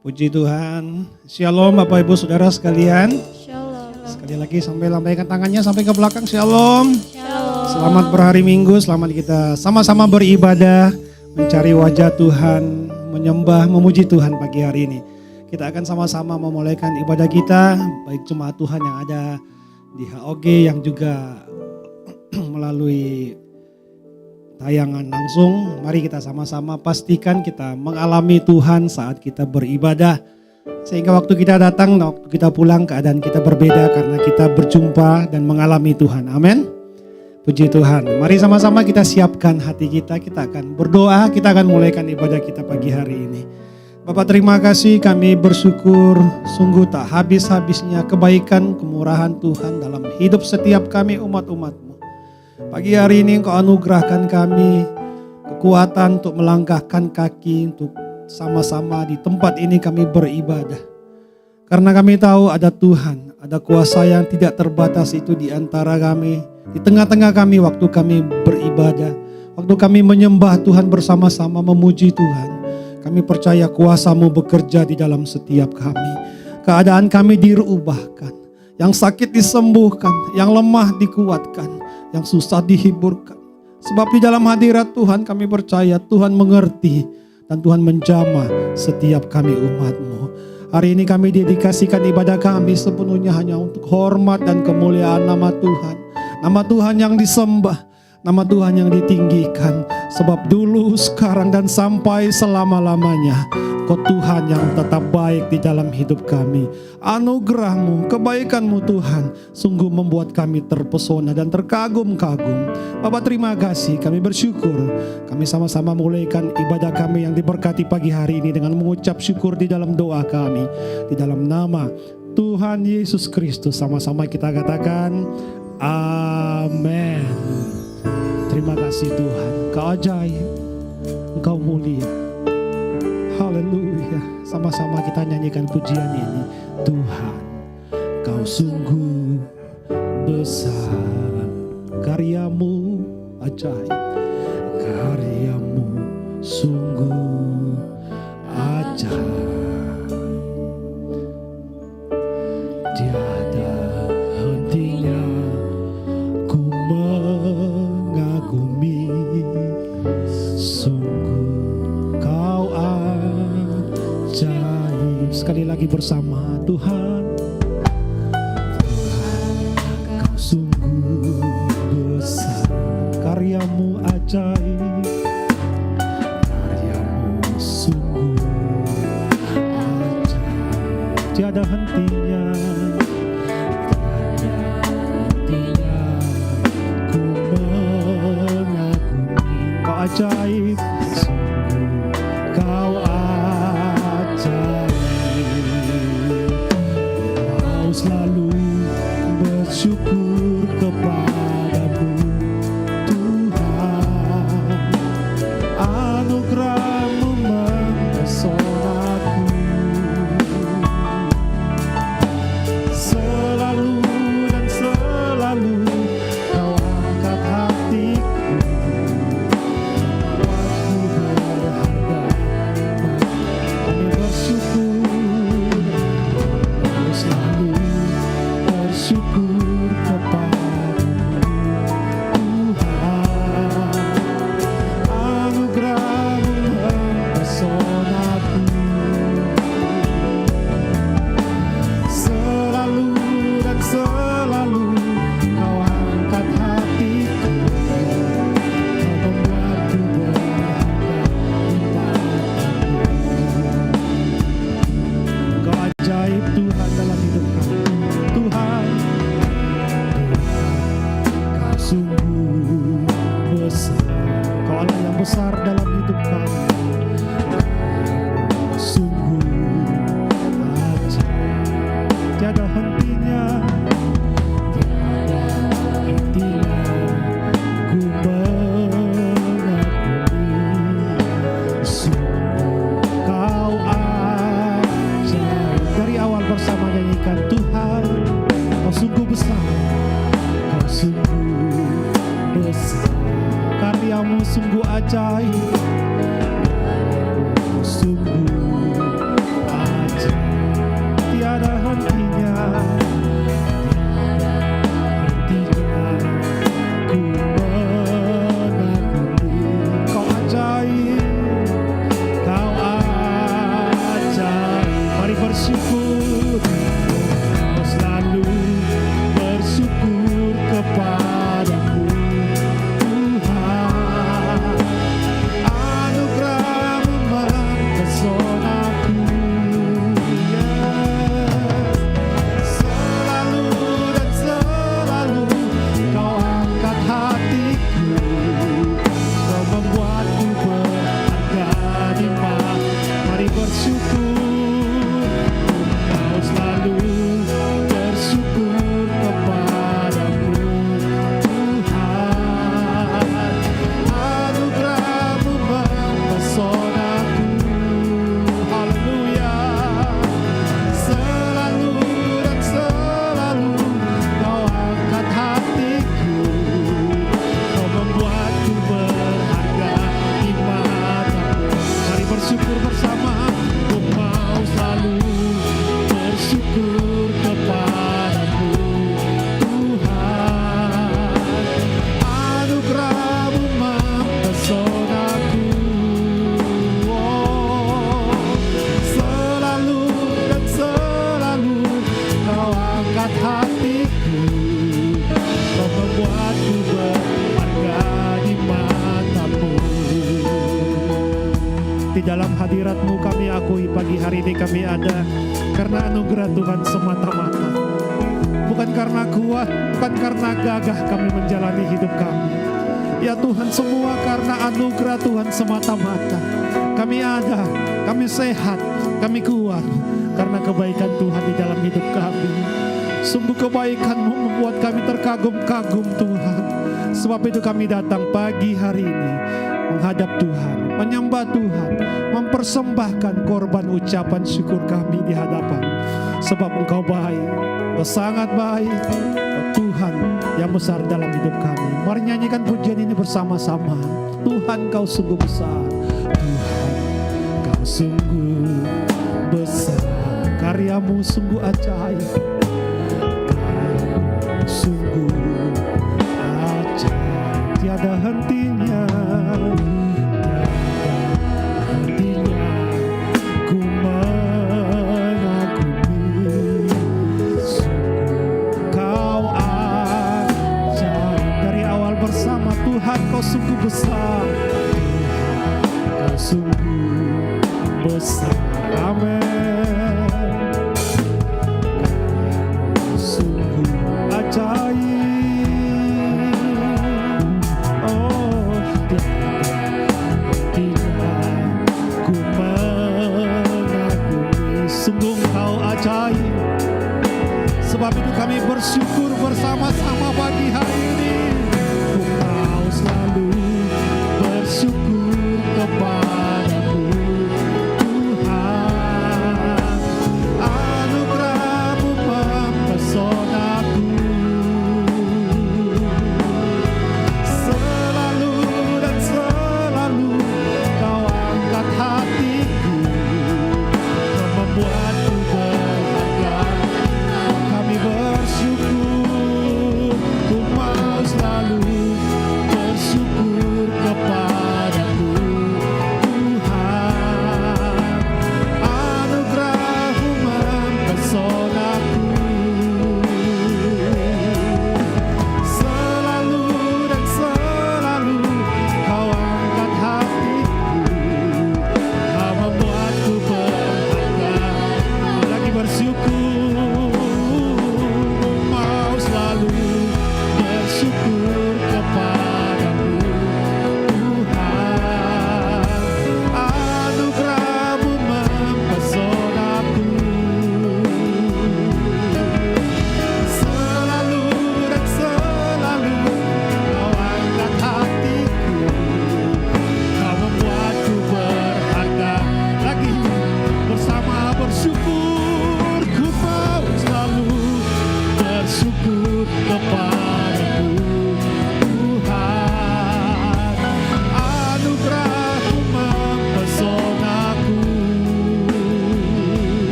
Puji Tuhan. Shalom Bapak Ibu Saudara sekalian. Shalom. Sekali lagi sampai lambaikan tangannya sampai ke belakang. Shalom. Shalom. Selamat berhari Minggu. Selamat kita sama-sama beribadah, mencari wajah Tuhan, menyembah, memuji Tuhan pagi hari ini. Kita akan sama-sama memulaikan ibadah kita, baik jemaat Tuhan yang ada di HOG yang juga melalui tayangan langsung. Mari kita sama-sama pastikan kita mengalami Tuhan saat kita beribadah. Sehingga waktu kita datang, waktu kita pulang keadaan kita berbeda karena kita berjumpa dan mengalami Tuhan. Amin. Puji Tuhan. Mari sama-sama kita siapkan hati kita. Kita akan berdoa, kita akan mulaikan ibadah kita pagi hari ini. Bapak terima kasih, kami bersyukur sungguh tak habis-habisnya kebaikan, kemurahan Tuhan dalam hidup setiap kami umat-umat-Mu. Pagi hari ini Engkau anugerahkan kami kekuatan untuk melangkahkan kaki, untuk sama-sama di tempat ini kami beribadah. Karena kami tahu ada Tuhan, ada kuasa yang tidak terbatas itu di antara kami, di tengah-tengah kami waktu kami beribadah, waktu kami menyembah Tuhan bersama-sama memuji Tuhan. Kami percaya kuasa-Mu bekerja di dalam setiap kami. Keadaan kami diubahkan, yang sakit disembuhkan, yang lemah dikuatkan, yang susah dihiburkan. Sebab di dalam hadirat Tuhan kami percaya Tuhan mengerti dan Tuhan menjamah setiap kami umat-Mu. Hari ini kami dedikasikan ibadah kami sepenuhnya hanya untuk hormat dan kemuliaan nama Tuhan. Nama Tuhan yang disembah, nama Tuhan yang ditinggikan. Sebab dulu, sekarang dan sampai selama-lamanya Kau Tuhan yang tetap baik di dalam hidup kami. Anugerah-Mu, kebaikan-Mu Tuhan sungguh membuat kami terpesona dan terkagum-kagum. Bapak terima kasih, kami bersyukur. Kami sama-sama mulaikan ibadah kami yang diberkati pagi hari ini dengan mengucap syukur di dalam doa kami. Di dalam nama Tuhan Yesus Kristus sama-sama kita katakan amin. Terima kasih Tuhan, Kau ajaib, Engkau mulia. Haleluya. Sama-sama kita nyanyikan pujian ini. Tuhan, Kau sungguh besar, karya-Mu ajaib, karya-Mu sungguh ajaib. Tiada hentinya ku mengagumi, sungguh Kau ajaib. Sekali lagi bersama Tuhan. Tuhan, Kau sungguh besar, karya-Mu ajaib, karya-Mu sungguh ajaib. Tiada hentinya, tiada hentinya ku mengagumi. Kau ajaib, sungguh Kau ajaib. Mau selalu bersyukur kepadamu Tuhan. Anugerah-Mu mempesonaku. Selalu dan selalu Kau angkat hatiku. Waktu berharga kami bersyukur. Kau selalu bersyukur kepadamu Tuhan. Anugerah-Mu mempesonaku. Selalu dan selalu Kau angkat hatiku. Kau membuatku berharga di matamu. Kau ajaib Tuhan dalam hidup kami. Tuhan, Kau sungguh besar. Kau Allah yang besar dalam hidup kami. Kau sungguh ajaib. Tiada hentinya, tiada hentinya ku mengagumi. Sungguh Kau ajaib. Dari awal bersama nyanyikan Tuhan, Kau sungguh besar, Kau sungguh besar, karya-Mu sungguh ajaib, sungguh tiada hentinya, ku mengagumi. Kau ajaib, kau ajaib. Mari bersyukur, kau selalu bersyukur kepadamu Tuhan. Anugerah-Mu mempesonaku, selalu dan selalu kau angkat hatiku, kau membuatku berharga di mata. Mari bersyukur, kau selalu bersyukur kepadamu Tuhan. Anugerah-Mu mempesonaku, haleluya. Selalu dan selalu kau angkat hatiku, kau membuatku berharga di mata-Mu. Mari bersyukur bersama. Ku mau selalu bersyukur kepadamu Tuhan. Anugerah-Mu mempesonaku, oh, selalu dan selalu kau angkat hatiku, kau membuatku berharga di mata-Mu. Di dalam hadirat-Mu kami akui pagi hari ini kami ada karena anugerah Tuhan semata-mata. Bukan karena kuat, bukan karena gagah kami menjalani hidup kami. Ya Tuhan, semua karena anugerah Tuhan semata-mata. Kami ada, kami sehat, kami kuat karena kebaikan Tuhan di dalam hidup kami. Sungguh kebaikan-Mu membuat kami terkagum-kagum Tuhan. Sebab itu kami datang pagi hari ini menghadap Tuhan, menyembah Tuhan, mempersembahkan korban ucapan syukur kami di hadapan. Sebab Engkau baik, Engkau sangat baik, Engkau Tuhan yang besar dalam hidup kami. Mari nyanyikan pujian ini bersama-sama. Tuhan, Kau sungguh besar, Tuhan, Kau sungguh besar, karya-Mu sungguh ajaib, karya-Mu sungguh ajaib, tiada hentinya, tiada hentinya. Ku mengagumi, sungguh Kau ajaib. Dari awal bersama Tuhan, Kau sungguh besar, Kau sungguh besar. Amin. Kau sungguh ajaib, oh, tidak ku mengagumi. Sungguh Kau ajaib. Sebab itu kami bersyukur bersama-sama pagi hari ini. Ku mau selalu bersyukur kepadamu Tuhan. Anugerah-Mu mempesonaku, selalu dan selalu Kau angkat hatiku, Kau membuatku berharga. Kami bersyukur, ku mau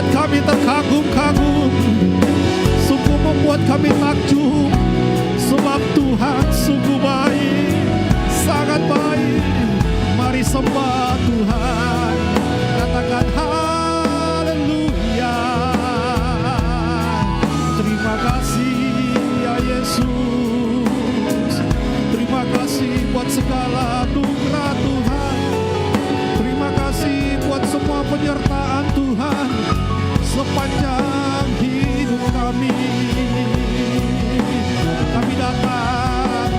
membuat kami terkagum-kagum, sungguh membuat kami takjub, sebab Tuhan sungguh baik, sangat baik. Mari sembah Tuhan, katakan haleluya. Terima kasih ya Yesus, terima kasih buat segala anugerah Tuhan. Terima kasih buat semua penyertaan Tuhan sepanjang hidup kami. Kami datang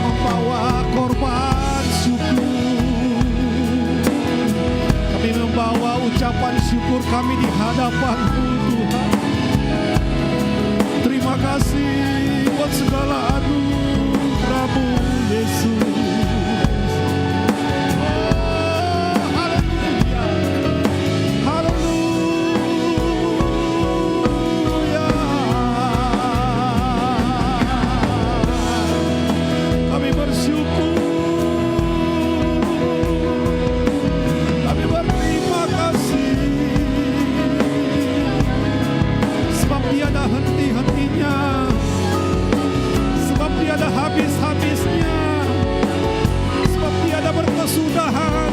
membawa korban syukur. Kami membawa ucapan syukur kami di hadapan-Mu Tuhan. Terima kasih buat segala anugerah-Mu Yesus. Habis-habisnya, sebab tiada berkesudahan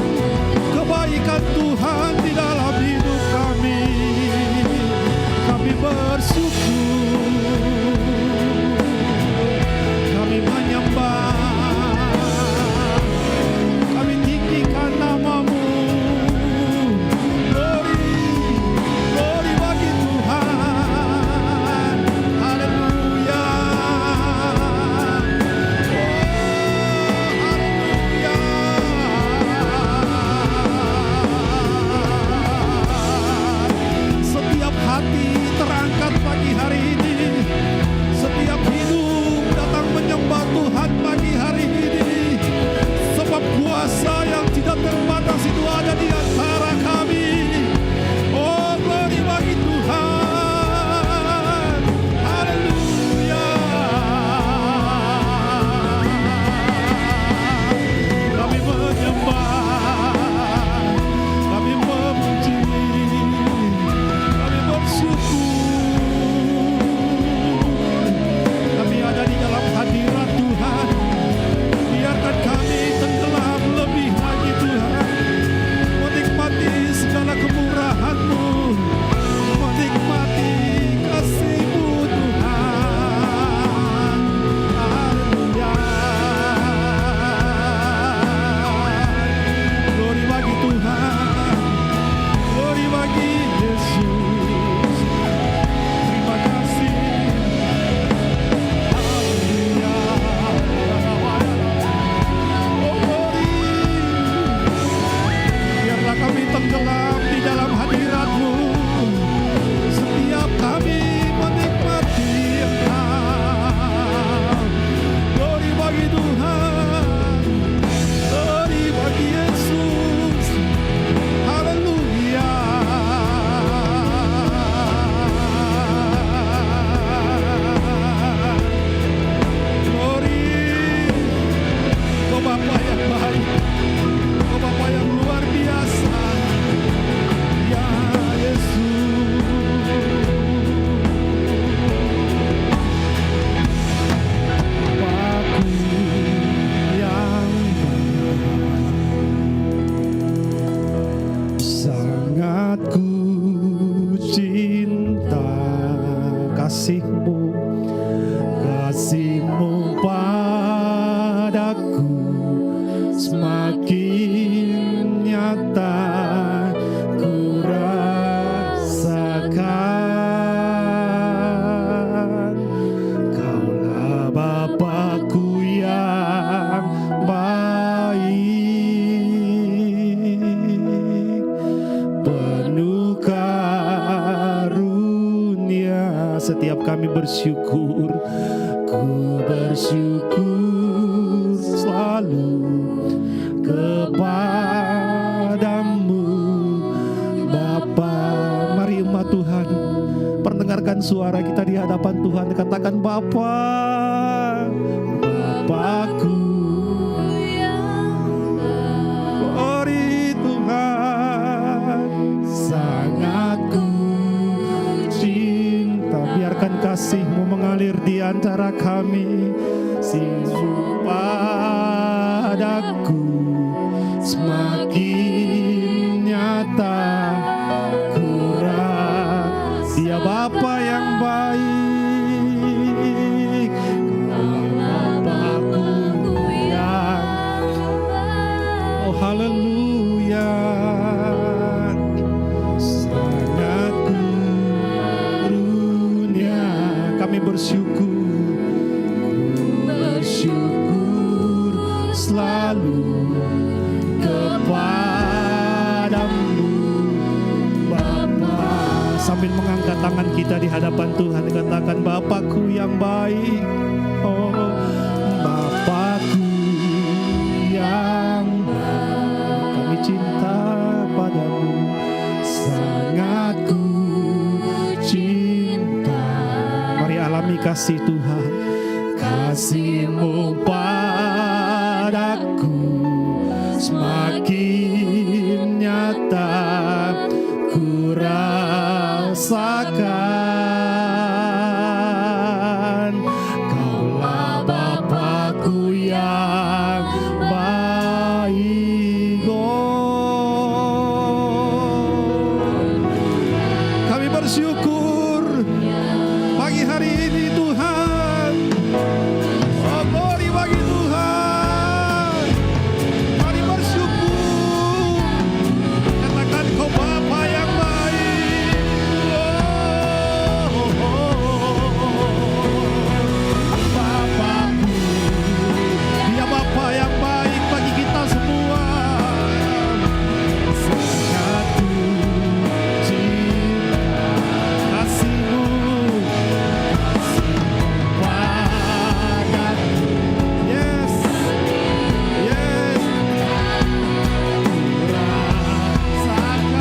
kebaikan Tuhan di dalam hidup kami. Kami bersyukur, kami menyembah, kami tinggikan nama-Mu. Glory, glory bagi Tuhan. Haleluya. Hati terangkat pagi hari ini, setiap hidup datang menyembah Tuhan pagi hari ini, sebab kuasa yang tidak terbatas itu ada di antara kami. Oh, glory bagi Tuhan. Haleluya. Kami menyembah, kami memuji, kami ada di dalam hadirat Tuhan. Biarkan kami tenggelam lebih lagi Tuhan, menikmati segala kemurahan-Mu, menikmati kasih-Mu Tuhan. Haleluya. Glory bagi Tuhan, glory bagi Yesus. Terima kasih. Haleluya. Oh, glory. Biarlah kami tenggelam di dalam hadirat-Mu. Setiap kami menikmati Engkau. Glory bagi Tuhan, glory bagi Yesus. Haleluya. Kau Bapa yang baik, Kau Bapa yang luar biasa, ya Yesus. Bapa-Ku yang baik, sangat Ku cinta kasih-Mu, kasih-Mu padaku semakin nyata ku rasakan. Kaulah Bapa-Ku yang baik, penuh karunia. Setiap kami bersyukur, ku bersyukur selalu kepadamu Bapa. Mari umat Tuhan perdengarkan suara kita di hadapan Tuhan, katakan Bapa, Bapa-Ku. Glory Tuhan, sangat Ku kasih-Mu mengalir di antara kami. Kasih-Mu padaku semakin nyata, kurang Dia Bapa yang baik, Kaulah Bapakku yang oh haleluya, sangat kurnia. Kami bersyukur selalu kepadamu Bapa. Sambil mengangkat tangan kita di hadapan Tuhan, katakan Bapakku yang baik, oh Bapakku yang baik, kami cinta padamu, sangat ku cinta. Mari alami kasih Tuhan, kasih-Mu padaku semakin nyata, ku rasakan Kaulah Bapakku yang baik. Oh, kami bersyukur pagi hari ini Tuhan. Oh, glory bagi Tuhan. Mari bersyukur, katakan Kau Bapa yang baik. Bapakku, Dia Bapa yang baik bagi kita semua. Sangat ku cinta kasih-Mu padaku. Yes, yes, ku rasakan.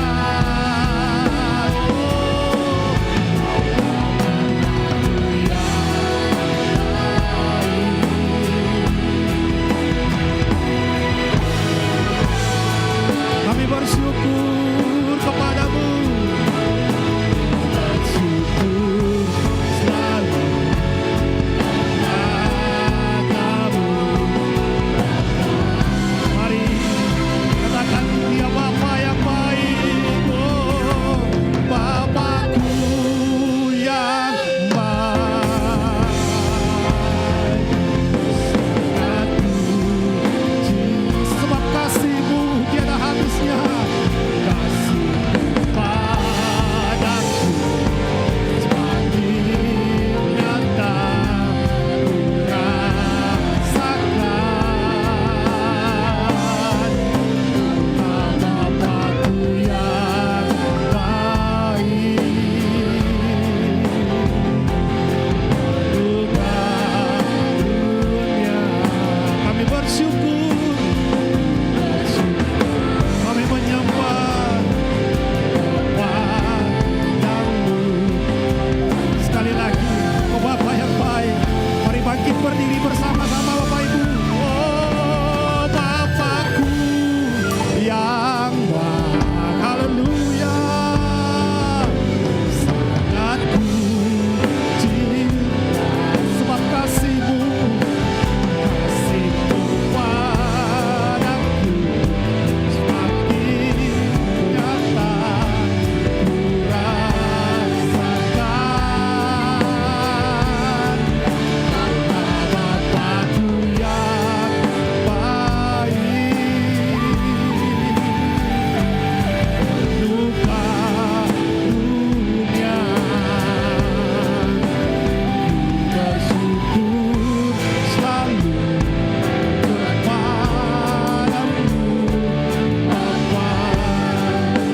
Kami bersyukur kepadamu, bersyukur selalu kepadamu. Mari katakan Dia Bapa yang baik, oh Bapakku yang baik, sangat ku cinta. Sebab kasih-Mu tiada habisnya, kasih-Mu padaku semakin nyata, ku rasakan Bapakku yang baik. Dunia kami bersyukur, kami menyembah kepadamu. Sekali lagi, Kau Bapa yang baik. Mari bangkit berdiri bersama-sama Bapak Ibu. Oh Bapakku yang baik, haleluya, sangat ku cinta. Sebab kasih-Mu padaku semakin nyata, ku rasakan Bapakku yang baik. Duka dunia, ku bersyukur selalu kepadamu Bapa.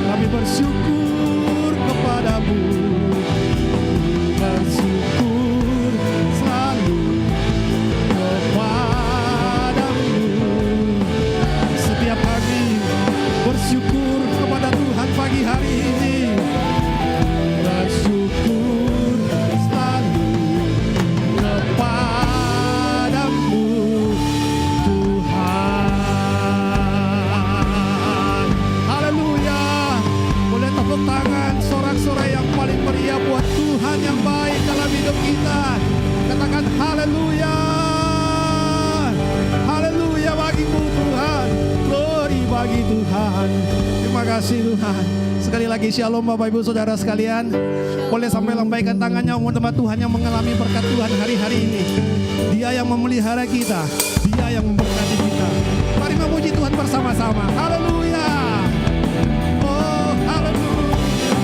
Kami bersyukur kepadamu, bersyukur selalu kepadamu. Setiap kami bersyukur kepada Tuhan pagi hari ini, bersyukur selalu kepadamu Tuhan. Haleluya. Boleh tepuk tepuk tangan, sorak-sorai yang paling meriah buat Tuhan yang baik dalam hidup kita. Katakan haleluya. Haleluya bagimu Tuhan. Glory bagi Tuhan. Terima kasih Tuhan. Sekali lagi shalom Bapak Ibu Saudara sekalian. Boleh sampai lambaikan tangannya untuk Tuhan yang mengalami berkat Tuhan hari-hari ini. Dia yang memelihara kita, Dia yang memberkati kita. Mari memuji Tuhan bersama-sama. Haleluya. Oh, haleluya.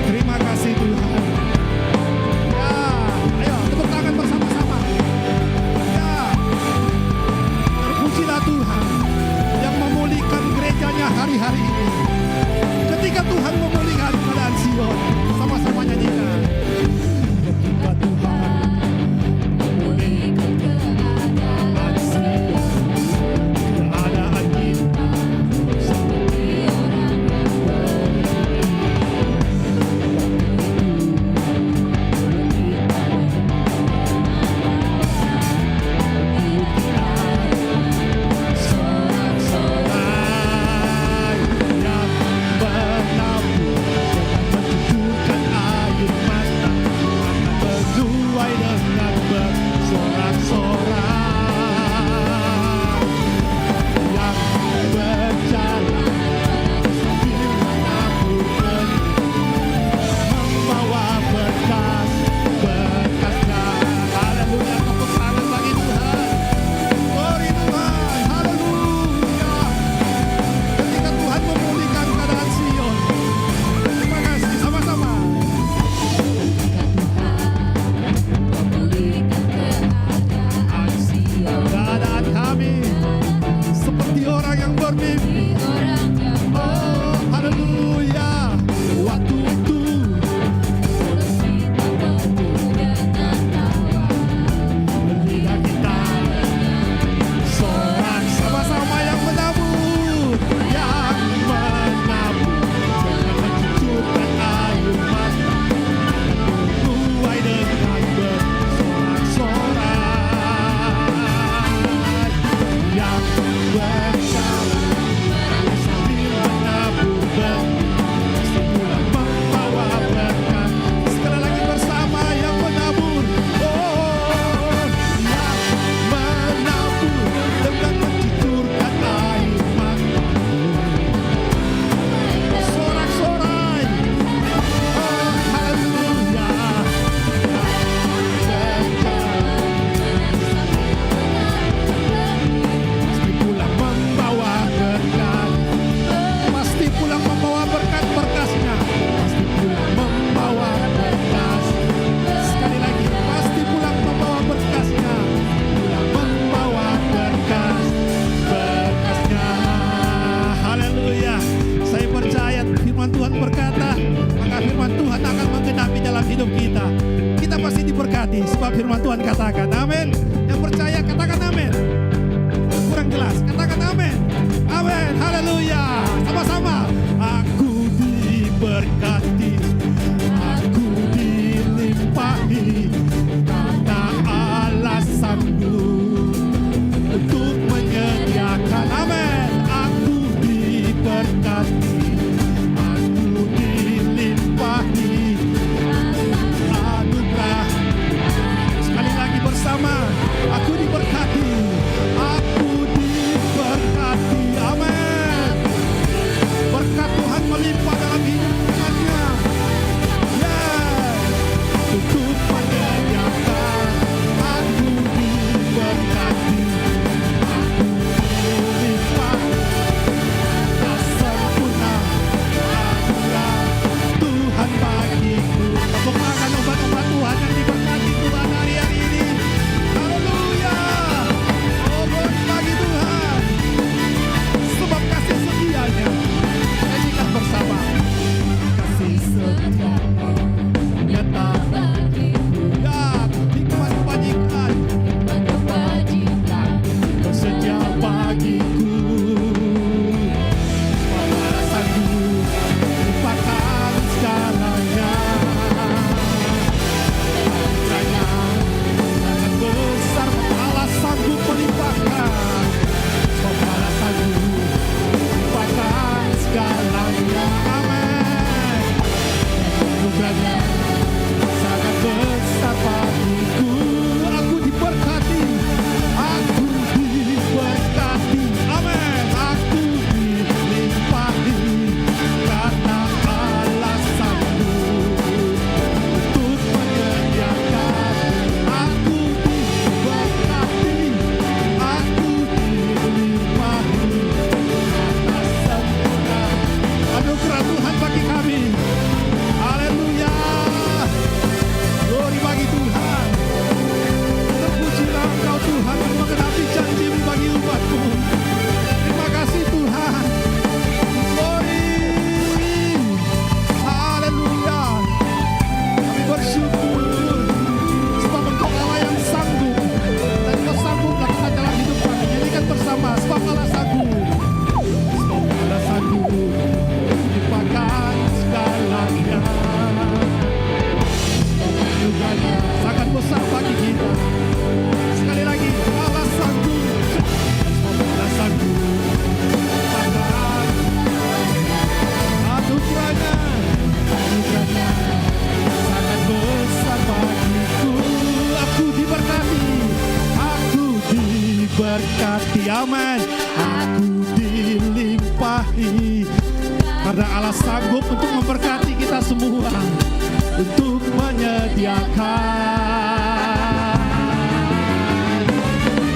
Terima kasih Tuhan. Ya, ayo tepuk tangan bersama-sama. Ya, terpujilah Tuhan yang memulihkan gerejanya hari-hari ini. Ketika Tuhan memulihkan keadaan Sion, sama-sama nyanyikan. Ketika Tuhan memulihkan keadaan Sion, keadaan kita seperti orang yang beriman. Sorak-sorai yang menabur dengan mencucurkan air mata, akan menuai dengan bersorak-sorai yang berjalan sambil menabur benih, membawa berkas-berkasnya. Haleluya, tepuk tangan bagi Tuhan. Glory Tuhan, haleluya. Ketika Tuhan memulihkan keadaan Sion. Terima kasih, sama-sama. Keadaan kami seperti orang yang bermimpi. Oh, haleluya. Waktu itu ketika kita sorak sama-sama yang menabur, dengan mencucurkan air mata, menuai dengan bersorak-sorai yang berjalan sambil menabur benih, semula membawa berkat. Sekali lagi bersama yang menabur, oh, yang menabur dengan mencucurkan air mata, sorak-sorai, oh haleluya, pasti pulang membawa berkat, pasti pulang membawa berkat-berkasnya, pasti pulang membawa berkas. Sekali lagi, pasti pulang membawa berkasnya, pulang membawa berkas-berkasnya. Haleluya. Saya percaya firman Tuhan berkata, maka firman Tuhan akan menggenapi dalam hidup kita. Kita pasti diberkati sebab firman Tuhan katakan. Amin. Yang percaya katakan amin. Kurang jelas, katakan amin. Amin, haleluya. Sama-sama. Aku diberkati, aku dilimpahi, karena alasanmu untuk menyediakan. Amin. Aku diberkati, aku dilimpahi anugerah. Sekali lagi bersama, aku diberkati, aku diberkati. Amin. Berkat Tuhan melimpah dalam hidup aman. Aku dilimpahi karena Allah sanggup untuk memberkati kita semua, untuk menyediakan.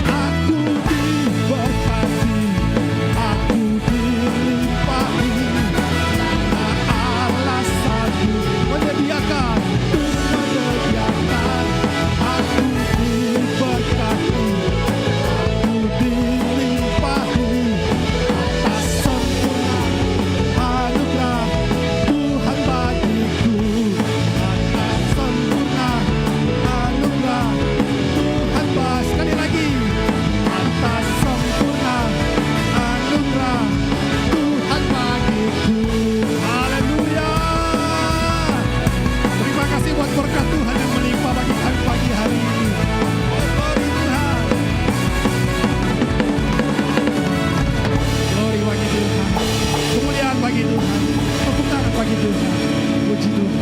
Aku diberkati, aku dilimpahi, Allah sanggup menyediakan, untuk menyediakan. Aku diberkati, aku dilimpahi atas sempurna anugerah Tuhan bagiku, atas sempurna anugerah Tuhan bagi. Sekali lagi, atas sempurna anugerah Tuhan bagiku. Haleluya. Terima kasih buat berkat Tuhan yang melimpah bagi kami pagi hari ini. Oh, glory Tuhan. Glory bagi Tuhan. Kemuliaan bagi Tuhan. Tepuk tangan bagi Tuhan. Puji Tuhan.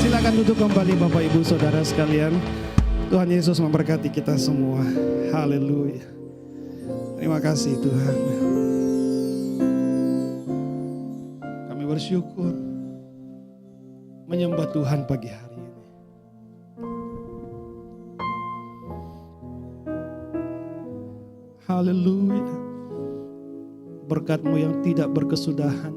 Silakan duduk kembali Bapak Ibu Saudara sekalian. Tuhan Yesus memberkati kita semua. Haleluya. Terima kasih Tuhan. Kami bersyukur menyembah Tuhan pagi hari ini. Haleluya. Berkat-Mu yang tidak berkesudahan,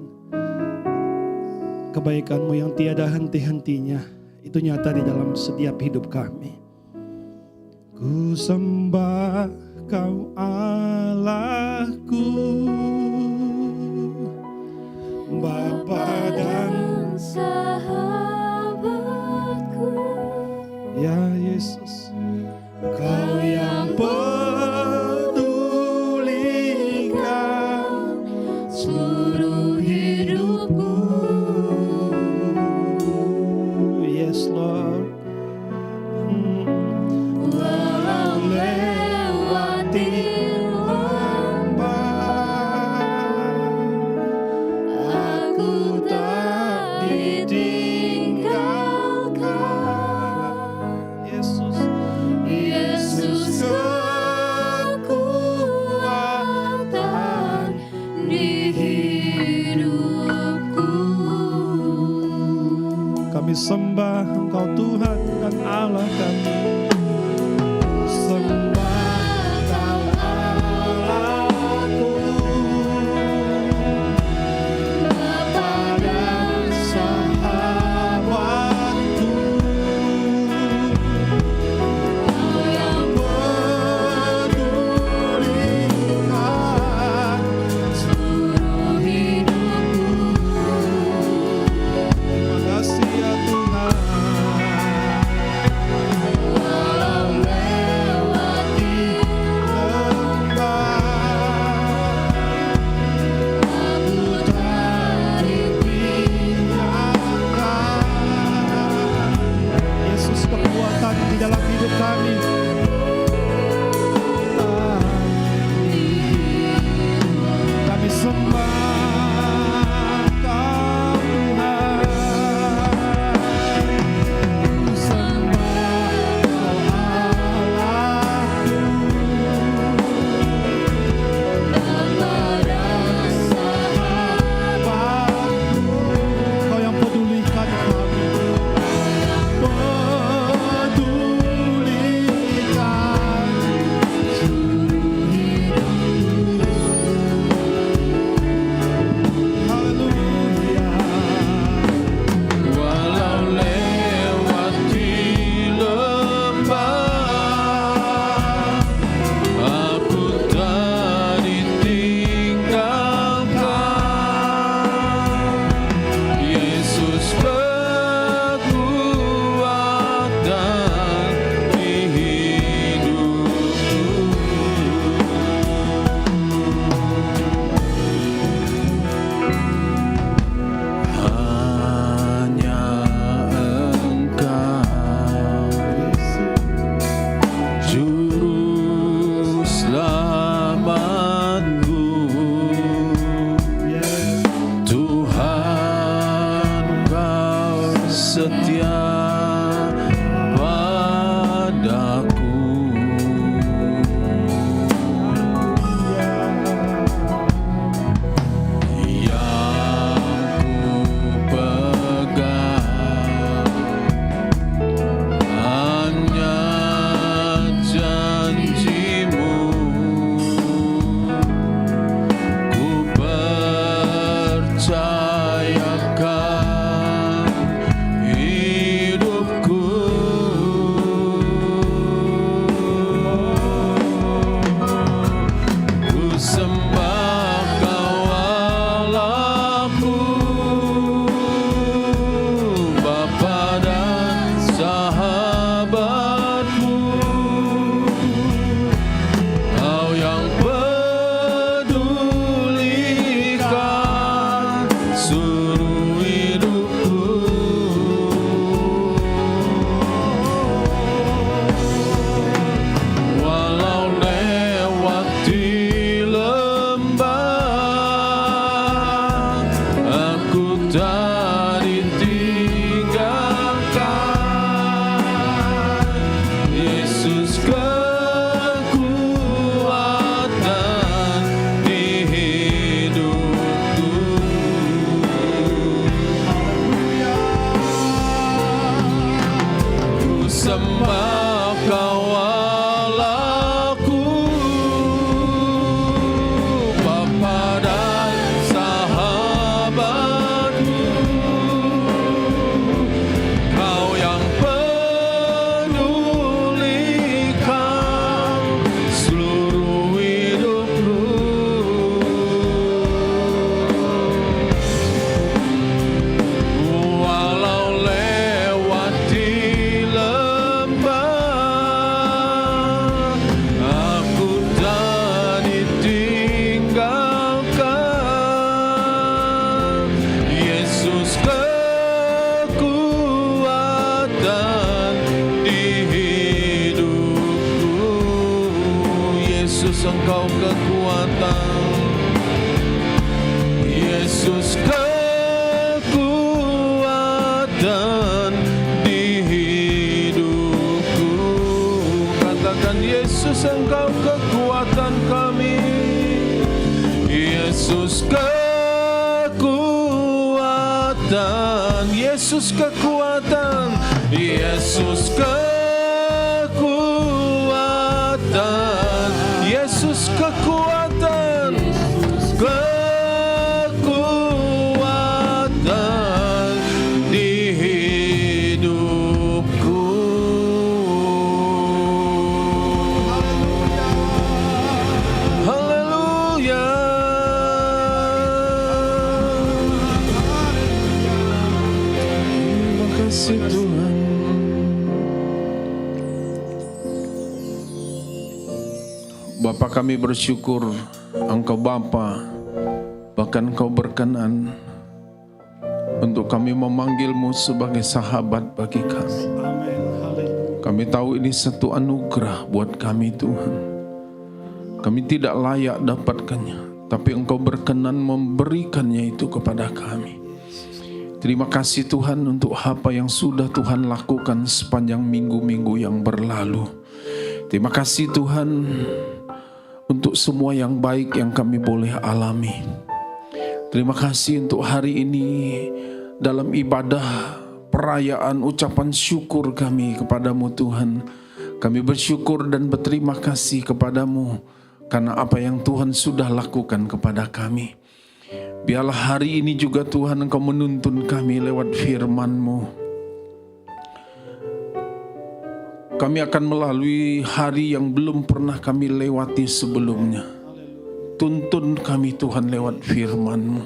kebaikan-Mu yang tiada henti-hentinya, itu nyata di dalam setiap hidup kami. Ku sembah Kau Allahku, Bapa dan sahabatku, ya Yesus, Kau yang pedulikan seluruh hidupku. Yes Lord. Walau lewati aku tak ditinggalkan. Yesus, Yesus kekuatan di hidupku. kami sembah Engkau Tuhan dan Allah kami. Sembah Kau Allahku, Bapa dan sahabatku, Kau yang pedulikan Seluruh hidupku. Terima kasih ya Tuhan. seluruh hidupku. Walau lewati lembah, aku tak ditinggalkan. Yesus kekuatan di hidupku. Ku sembah Kau Allahku, Bapa dan sahabatku. Kau yang pedulikan seluruh hidupku. Walau lewati lembah, aku tak ditinggalkan. Yesus kekuatan di hidupku. Yesus Engkau kekuatan. Yesus kekuatan di hidupku. Katakan, Yesus Engkau kekuatan kami. Yesus kekuatan. Yesus kekuatan. Yesus kekuatan. Yesus kekuatan. Kekuatan di hidupku. Haleluya. Terima kasih Tuhan. Bapa, kami bersyukur Engkau Bapa, bahkan Engkau berkenan untuk kami memanggil-Mu sebagai sahabat bagi kami. Amin. Haleluya. Kami tahu ini satu anugerah buat kami Tuhan. Kami tidak layak dapatkannya, tapi Engkau berkenan memberikannya itu kepada kami. Terima kasih Tuhan untuk apa yang sudah Tuhan lakukan sepanjang minggu-minggu yang berlalu. Terima kasih Tuhan untuk semua yang baik yang kami boleh alami. Terima kasih untuk hari ini dalam ibadah perayaan ucapan syukur kami kepadamu Tuhan. Kami bersyukur dan berterima kasih kepadamu karena apa yang Tuhan sudah lakukan kepada kami. Biarlah hari ini juga Tuhan Engkau menuntun kami lewat firman-Mu. Kami akan melalui hari yang belum pernah kami lewati sebelumnya. Tuntun kami Tuhan lewat firman-Mu.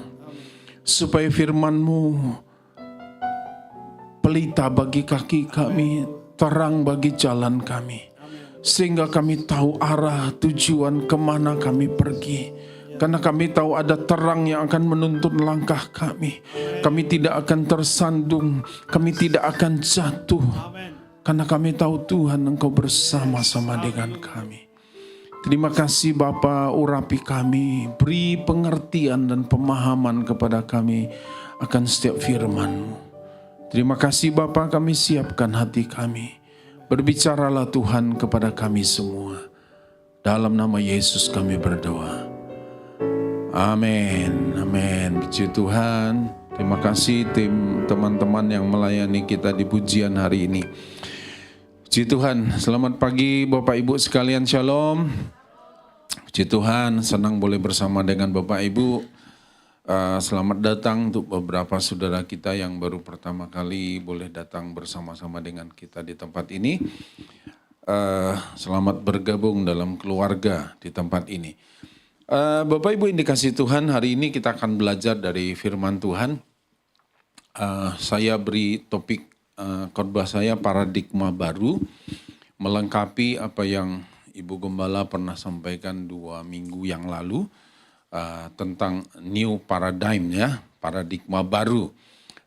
Supaya firman-Mu pelita bagi kaki kami, terang bagi jalan kami. Sehingga kami tahu arah tujuan kemana kami pergi. Karena kami tahu ada terang yang akan menuntun langkah kami. Kami tidak akan tersandung, kami tidak akan jatuh. Karena kami tahu Tuhan Engkau bersama-sama dengan kami. Terima kasih Bapa, urapi kami, beri pengertian dan pemahaman kepada kami akan setiap firman-Mu. Terima kasih Bapa, kami siapkan hati kami. Berbicaralah Tuhan kepada kami semua. Dalam nama Yesus kami berdoa. Amin, amin. Puji Tuhan. Terima kasih tim teman-teman yang melayani kita di pujian hari ini. Puji Tuhan. Selamat pagi Bapak Ibu sekalian, shalom. Puji Tuhan, senang boleh bersama dengan Bapak Ibu. Selamat datang untuk beberapa saudara kita yang baru pertama kali boleh datang bersama-sama dengan kita di tempat ini. Selamat bergabung dalam keluarga di tempat ini. Bapak Ibu yang dikasihi Tuhan, hari ini kita akan belajar dari firman Tuhan. Saya beri topik khotbah saya paradigma baru, melengkapi apa yang Ibu Gembala pernah sampaikan 2 minggu yang lalu tentang new paradigm ya, paradigma baru.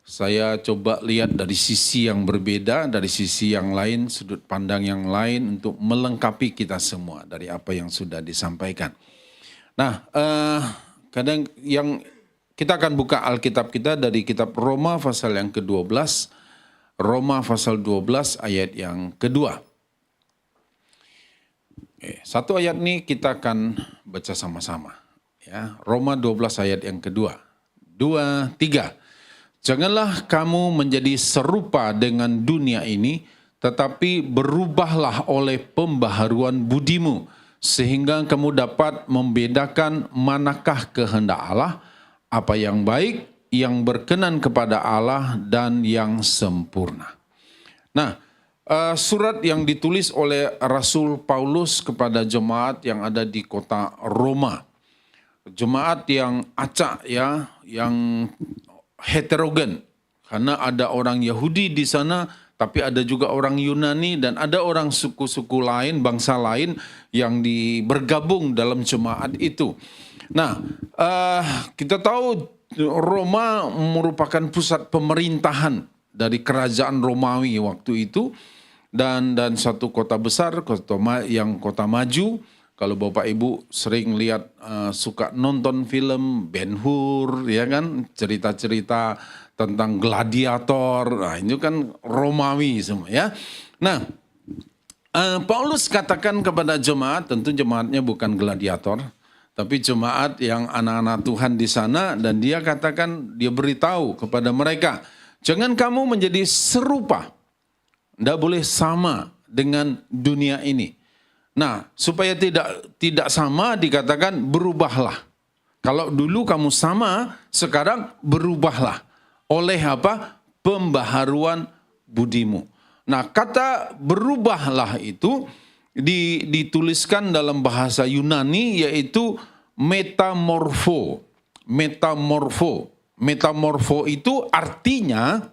Saya coba lihat dari sisi yang berbeda, dari sisi yang lain, sudut pandang yang lain untuk melengkapi kita semua dari apa yang sudah disampaikan. Nah, kadang yang kita akan buka Alkitab kita dari kitab Roma pasal yang ke-12. Roma pasal 12 ayat yang kedua. Satu ayat ini kita akan baca sama-sama. Ya, Roma 12 ayat yang kedua. 2, 3. Janganlah kamu menjadi serupa dengan dunia ini, tetapi berubahlah oleh pembaharuan budimu, sehingga kamu dapat membedakan manakah kehendak Allah, apa yang baik, yang berkenan kepada Allah, dan yang sempurna. Nah, surat yang ditulis oleh Rasul Paulus kepada jemaat yang ada di kota Roma. Jemaat yang acak ya, yang heterogen. Karena ada orang Yahudi di sana, tapi ada juga orang Yunani dan ada orang suku-suku lain, bangsa lain yang bergabung dalam jemaat itu. Nah, kita tahu Roma merupakan pusat pemerintahan dari kerajaan Romawi waktu itu dan satu kota besar, kota maju. Kalau Bapak Ibu sering lihat suka nonton film Ben-Hur, ya kan, cerita-cerita tentang gladiator, nah itu kan Romawi semua ya. Nah, Paulus katakan kepada jemaat, tentu jemaatnya bukan gladiator, tapi jemaat yang anak-anak Tuhan di sana, dan dia katakan, dia beritahu kepada mereka, jangan kamu menjadi serupa, tidak boleh sama dengan dunia ini. Nah, supaya tidak sama dikatakan berubahlah. Kalau dulu kamu sama, sekarang berubahlah. Oleh apa? Pembaharuan budimu. Nah, kata berubahlah itu dituliskan dalam bahasa Yunani yaitu metamorfo. Metamorfo. Metamorfo itu artinya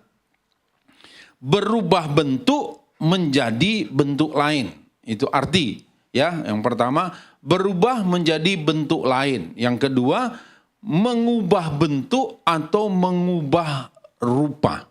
berubah bentuk menjadi bentuk lain. Itu arti. Ya, yang pertama berubah menjadi bentuk lain. Yang kedua mengubah bentuk atau mengubah rupa.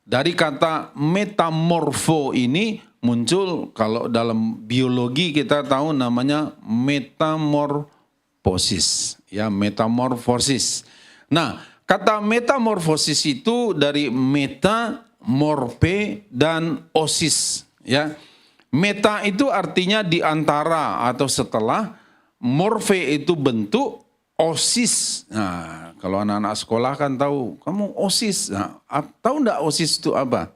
Dari kata metamorfo ini muncul, kalau dalam biologi kita tahu namanya metamorfosis. Ya, metamorfosis. Nah, kata metamorfosis itu dari meta, morpe, dan osis. Ya. Meta itu artinya di antara atau setelah, morfe itu bentuk, osis. Nah, kalau anak-anak sekolah kan tahu, kamu osis. Nah, tahu enggak osis itu apa?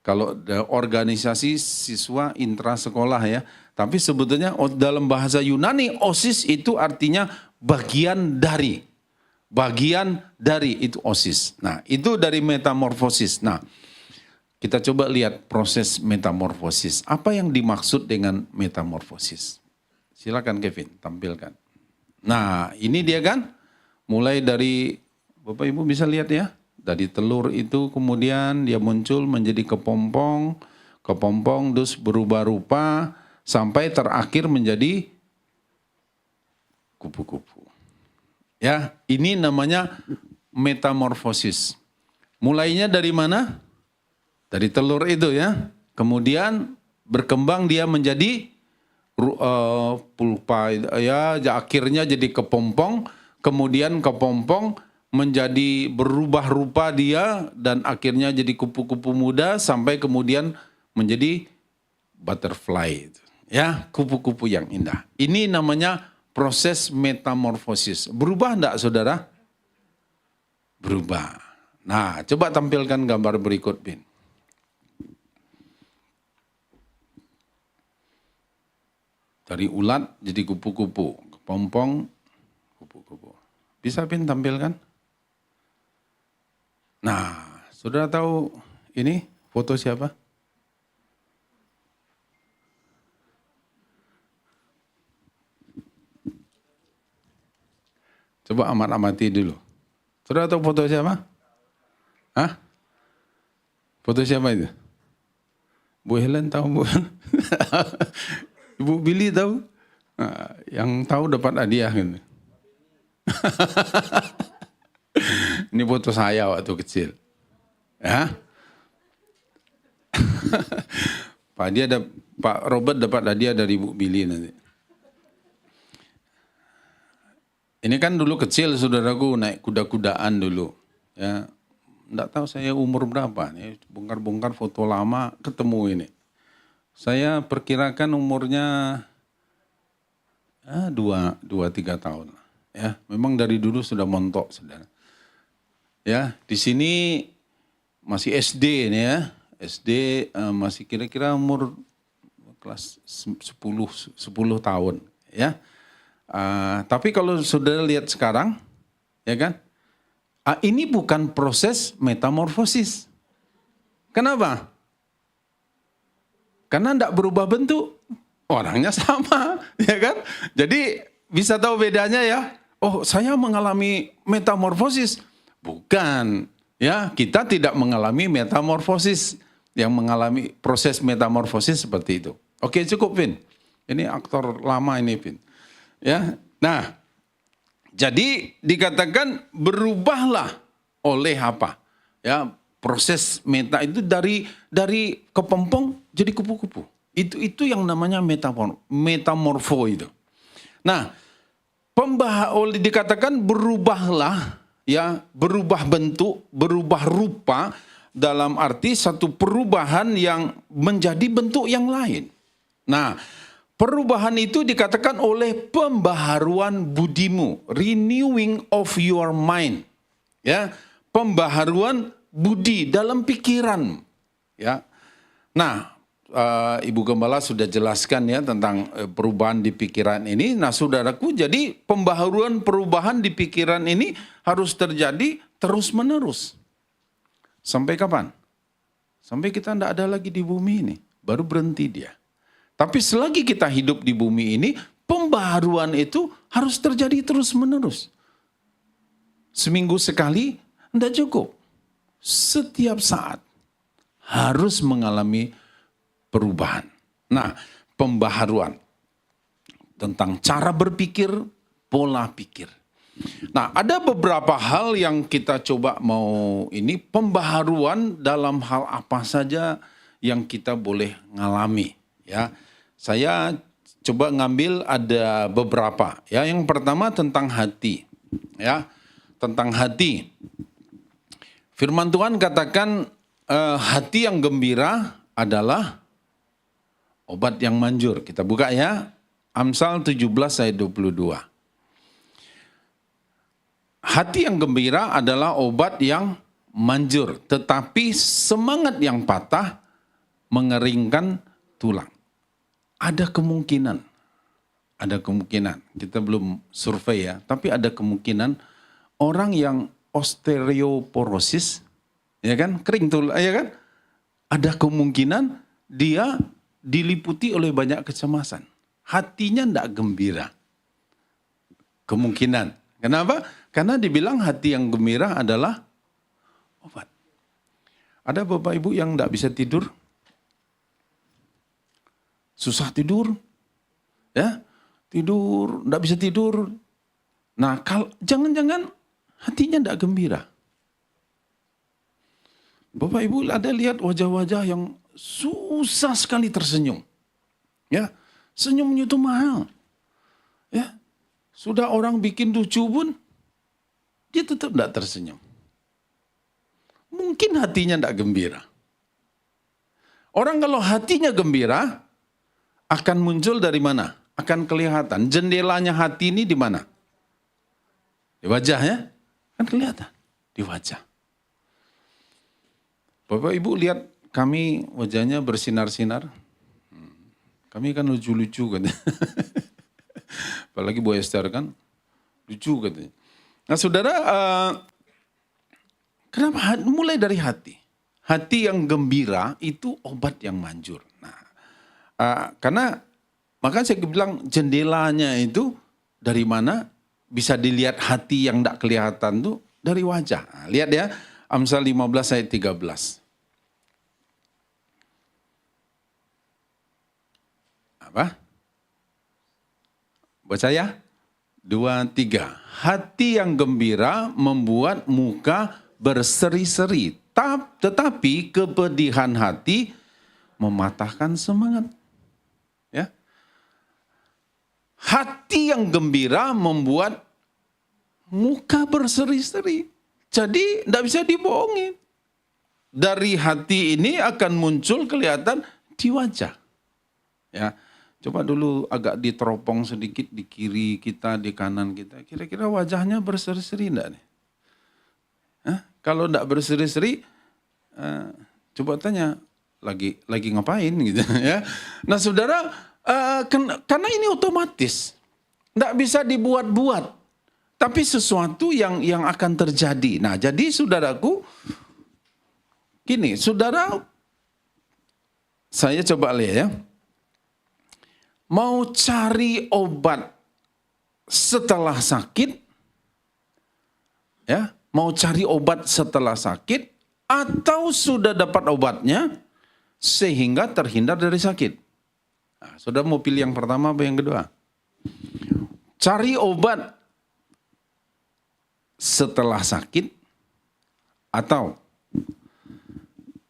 Kalau organisasi siswa intrasekolah ya. Tapi sebetulnya dalam bahasa Yunani, osis itu artinya bagian dari. Bagian dari itu osis. Nah, itu dari metamorfosis. Nah, kita coba lihat proses metamorfosis. Apa yang dimaksud dengan metamorfosis? Silakan Kevin, tampilkan. Nah, ini dia kan. Mulai dari, Bapak Ibu bisa lihat ya. Dari telur itu kemudian dia muncul menjadi kepompong. Kepompong terus berubah rupa. Sampai terakhir menjadi kupu-kupu. Ya, ini namanya metamorfosis. Mulainya dari mana? Dari telur itu ya, kemudian berkembang dia menjadi pulpa ya, akhirnya jadi kepompong, kemudian kepompong menjadi berubah rupa dia dan akhirnya jadi kupu-kupu muda sampai kemudian menjadi butterfly ya, kupu-kupu yang indah. Ini namanya proses metamorfosis. Berubah enggak saudara? Berubah. Nah, coba tampilkan gambar berikut, Bin. Dari ulat jadi kupu-kupu, kepompong, kupu-kupu. Bisa Bin tampilkan? Nah, saudara tahu ini foto siapa? Coba amat-amati dulu. Saudara tahu foto siapa? Hah? Foto siapa itu? Bu Helen tahu, Bu? Ibu Billy tahu? Nah, yang tahu dapat hadiah gitu. Ini foto saya waktu kecil. Ya. Pak Robert dapat hadiah dari Bu Billy nanti. Ini kan dulu kecil saudaraku naik kuda-kudaan dulu. Ya, enggak tahu saya umur berapa nih. Bongkar-bongkar foto lama ketemu ini. Saya perkirakan umurnya 2-3 tahun. Ya, memang dari dulu sudah montok, saudara. Ya, di sini masih SD nih ya. SD masih kira-kira umur kelas 10 tahun, ya. Tapi kalau saudara lihat sekarang, ya kan, ini bukan proses metamorfosis. Kenapa? Karena tidak berubah bentuk, orangnya sama, ya kan? Jadi bisa tahu bedanya ya. Oh, saya mengalami metamorfosis, bukan? Ya, kita tidak mengalami metamorfosis. Yang mengalami proses metamorfosis seperti itu. Oke, cukup, Vin. Ini aktor lama ini, Vin. Ya, nah, jadi dikatakan berubahlah oleh apa? Ya, proses meta itu dari kepompong jadi kupu-kupu. Itu yang namanya metamorfo itu. Nah, dikatakan berubahlah, ya, berubah bentuk, berubah rupa dalam arti satu perubahan yang menjadi bentuk yang lain. Nah, perubahan itu dikatakan oleh pembaharuan budimu, renewing of your mind. Ya, pembaharuan budi dalam pikiran. Ya. Nah, Ibu Gembala sudah jelaskan ya tentang perubahan di pikiran ini. Nah, saudaraku, jadi perubahan di pikiran ini harus terjadi terus-menerus. Sampai kapan? Sampai kita tidak ada lagi di bumi ini, baru berhenti dia. Tapi selagi kita hidup di bumi ini, pembaharuan itu harus terjadi terus-menerus. Seminggu sekali tidak cukup. Setiap saat harus mengalami perubahan. Nah, pembaharuan tentang cara berpikir, pola pikir. Nah, ada beberapa hal yang kita coba mau ini pembaharuan dalam hal apa saja yang kita boleh ngalami, ya. Saya coba ngambil ada beberapa, ya. Yang pertama tentang hati, ya. Tentang hati. Firman Tuhan katakan hati yang gembira adalah obat yang manjur. Kita buka ya. Amsal 17 ayat 22. Hati yang gembira adalah obat yang manjur, tetapi semangat yang patah mengeringkan tulang. Ada kemungkinan, kita belum survei ya, tapi ada kemungkinan orang yang osteoporosis, ya kan, kering tulang, ya kan, ada kemungkinan dia diliputi oleh banyak kecemasan. Hatinya tidak gembira. Kemungkinan. Kenapa? Karena dibilang hati yang gembira adalah obat. Ada bapak ibu yang tidak bisa tidur, susah tidur, ya, tidur, tidak bisa tidur. Nah, jangan-jangan hatinya tidak gembira. Bapak ibu ada lihat wajah-wajah yang susah sekali tersenyum, ya, senyumnya itu mahal, ya. Sudah orang bikin lucu pun, dia tetap tidak tersenyum. Mungkin hatinya tidak gembira. Orang kalau hatinya gembira, akan muncul dari mana? Akan kelihatan. Jendelanya hati ini di mana? Di wajahnya, kan kelihatan. Di wajah. Bapak Ibu lihat kami wajahnya bersinar-sinar. Kami kan lucu-lucu kan. Apalagi Bu Esther kan lucu katanya. Nah saudara, kenapa? Mulai dari hati. Hati yang gembira itu obat yang manjur. Nah, karena makanya saya bilang jendelanya itu dari mana bisa dilihat hati yang tidak kelihatan tuh dari wajah. Nah, lihat ya, Amsal 15 ayat 13. Apa? Baca ya. 2, 3. Hati yang gembira membuat muka berseri-seri, tetapi kepedihan hati mematahkan semangat. Ya. Hati yang gembira membuat muka berseri-seri. Jadi tidak bisa dibohongi. Dari hati ini akan muncul kelihatan di wajah. Ya. Coba dulu agak diteropong sedikit di kiri kita, di kanan kita. Kira-kira wajahnya berseri-seri enggak nih? Kalau enggak berseri-seri, coba tanya, lagi ngapain gitu ya. Nah saudara, karena ini otomatis. Enggak bisa dibuat-buat. Tapi sesuatu yang akan terjadi. Nah jadi saudaraku, gini, saudara, saya coba lihat ya. Mau cari obat setelah sakit, ya, mau cari obat setelah sakit, atau sudah dapat obatnya sehingga terhindar dari sakit. Nah, saudara mau pilih yang pertama apa yang kedua? Cari obat setelah sakit, atau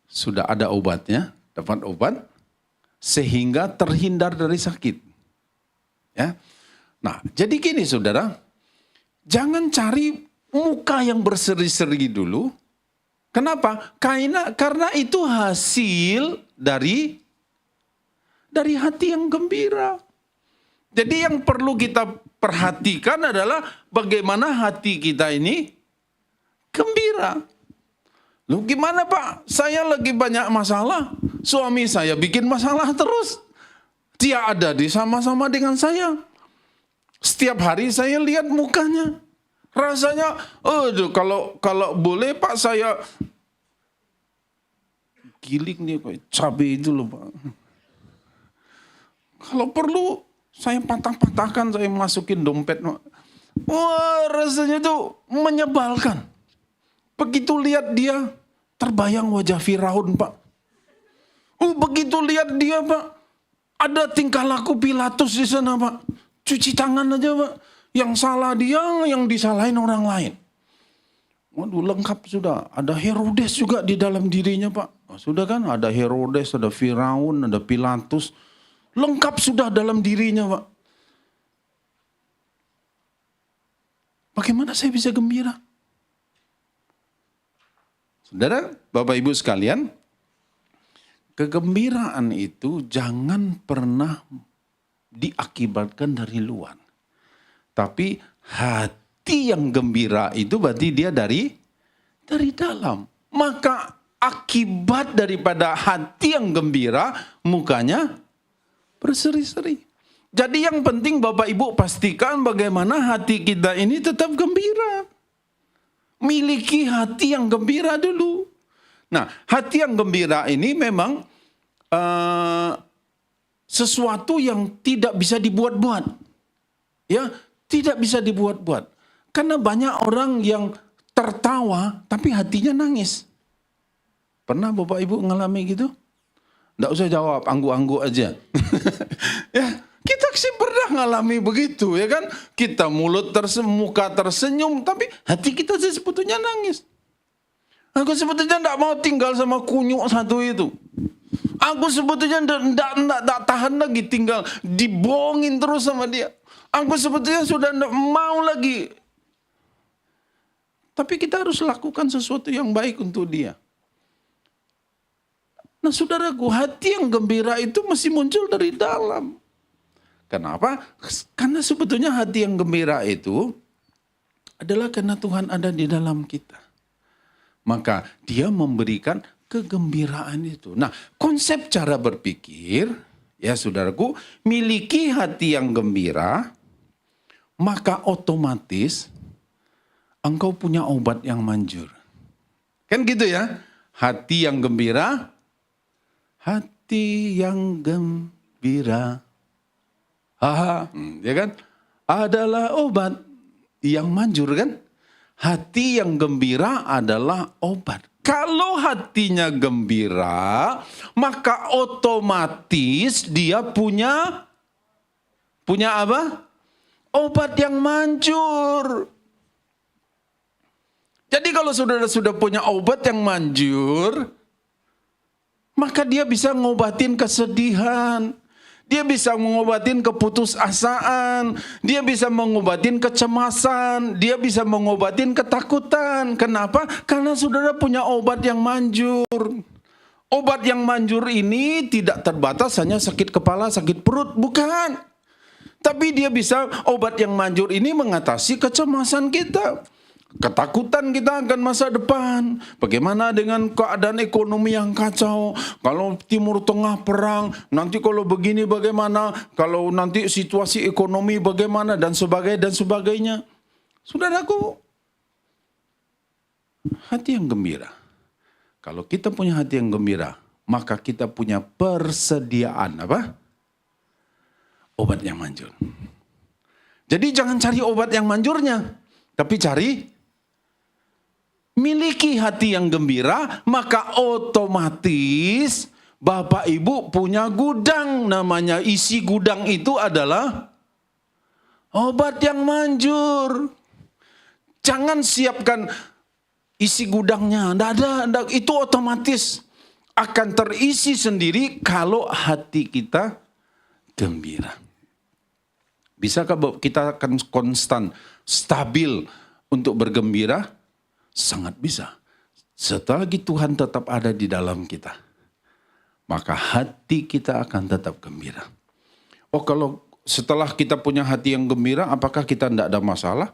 sudah ada obatnya, dapat obat, sehingga terhindar dari sakit. Ya. Nah, jadi gini saudara, jangan cari muka yang berseri-seri dulu. Kenapa? Karena itu hasil dari hati yang gembira. Jadi yang perlu kita perhatikan adalah bagaimana hati kita ini gembira. Lu gimana Pak? Saya lagi banyak masalah. Suami saya bikin masalah terus. Dia ada di sama-sama dengan saya. Setiap hari saya lihat mukanya. Rasanya, kalau boleh Pak saya giling nih kayak cabai itu loh Pak. Kalau perlu saya patah-patahkan, saya masukin dompet. Wah rasanya tuh menyebalkan. Begitu lihat dia, terbayang wajah Firaun, Pak. Begitu lihat dia, Pak, ada tingkah laku Pilatus di sana, Pak. Cuci tangan aja, Pak. Yang salah dia, yang disalahin orang lain. Waduh, lengkap sudah. Ada Herodes juga di dalam dirinya, Pak. Sudah kan, ada Herodes, ada Firaun, ada Pilatus. Lengkap sudah dalam dirinya, Pak. Bagaimana saya bisa gembira? Saudara, Bapak Ibu sekalian, kegembiraan itu jangan pernah diakibatkan dari luar. Tapi hati yang gembira itu berarti dia dari dalam. Maka akibat daripada hati yang gembira, mukanya berseri-seri. Jadi yang penting Bapak Ibu pastikan bagaimana hati kita ini tetap gembira. Miliki hati yang gembira dulu. Nah, hati yang gembira ini memang sesuatu yang tidak bisa dibuat-buat. Ya, tidak bisa dibuat-buat. Karena banyak orang yang tertawa tapi hatinya nangis. Pernah Bapak Ibu ngalami gitu? Nggak usah jawab, angguk-angguk aja. Ya, kita sih pernah ngalami begitu ya kan. Kita muka tersenyum tapi hati kita sih sebetulnya nangis. Aku sebetulnya tidak mau tinggal sama kunyuk satu itu. Aku sebetulnya tidak tahan lagi tinggal dibohongin terus sama dia. Aku sebetulnya sudah tidak mau lagi. Tapi kita harus lakukan sesuatu yang baik untuk dia. Nah saudaraku, hati yang gembira itu mesti muncul dari dalam. Kenapa? Karena sebetulnya hati yang gembira itu adalah karena Tuhan ada di dalam kita. Maka dia memberikan kegembiraan itu. Nah, konsep cara berpikir, ya saudaraku, miliki hati yang gembira, maka otomatis engkau punya obat yang manjur. Kan gitu ya? Hati yang gembira, hati yang gembira, ya kan? Adalah obat yang manjur kan? Hati yang gembira adalah obat. Kalau hatinya gembira, maka otomatis dia punya apa? obat yang manjur. Jadi kalau saudara sudah punya obat yang manjur, maka dia bisa ngobatin kesedihan. Dia bisa mengobatin keputusasaan. Dia bisa mengobatin kecemasan. Dia bisa mengobatin ketakutan. Kenapa? Karena saudara punya obat yang manjur. Obat yang manjur ini tidak terbatas hanya sakit kepala, sakit perut. Bukan. Tapi dia bisa, obat yang manjur ini mengatasi kecemasan kita. Ketakutan kita akan masa depan. Bagaimana dengan keadaan ekonomi yang kacau? Kalau Timur Tengah perang, nanti kalau begini bagaimana? Kalau nanti situasi ekonomi bagaimana? Dan sebagainya. Saudaraku, hati yang gembira. Kalau kita punya hati yang gembira, maka kita punya persediaan apa? Obat yang manjur. Jadi jangan cari obat yang manjurnya, tapi cari miliki hati yang gembira, maka otomatis Bapak Ibu punya gudang. Namanya isi gudang itu adalah obat yang manjur. Jangan siapkan isi gudangnya. Tidak ada. Itu otomatis akan terisi sendiri kalau hati kita gembira. Bisakah kita akan konstan, stabil untuk bergembira? Sangat bisa. Selagi Tuhan tetap ada di dalam kita, maka hati kita akan tetap gembira. Oh, kalau setelah kita punya hati yang gembira, apakah kita tidak ada masalah?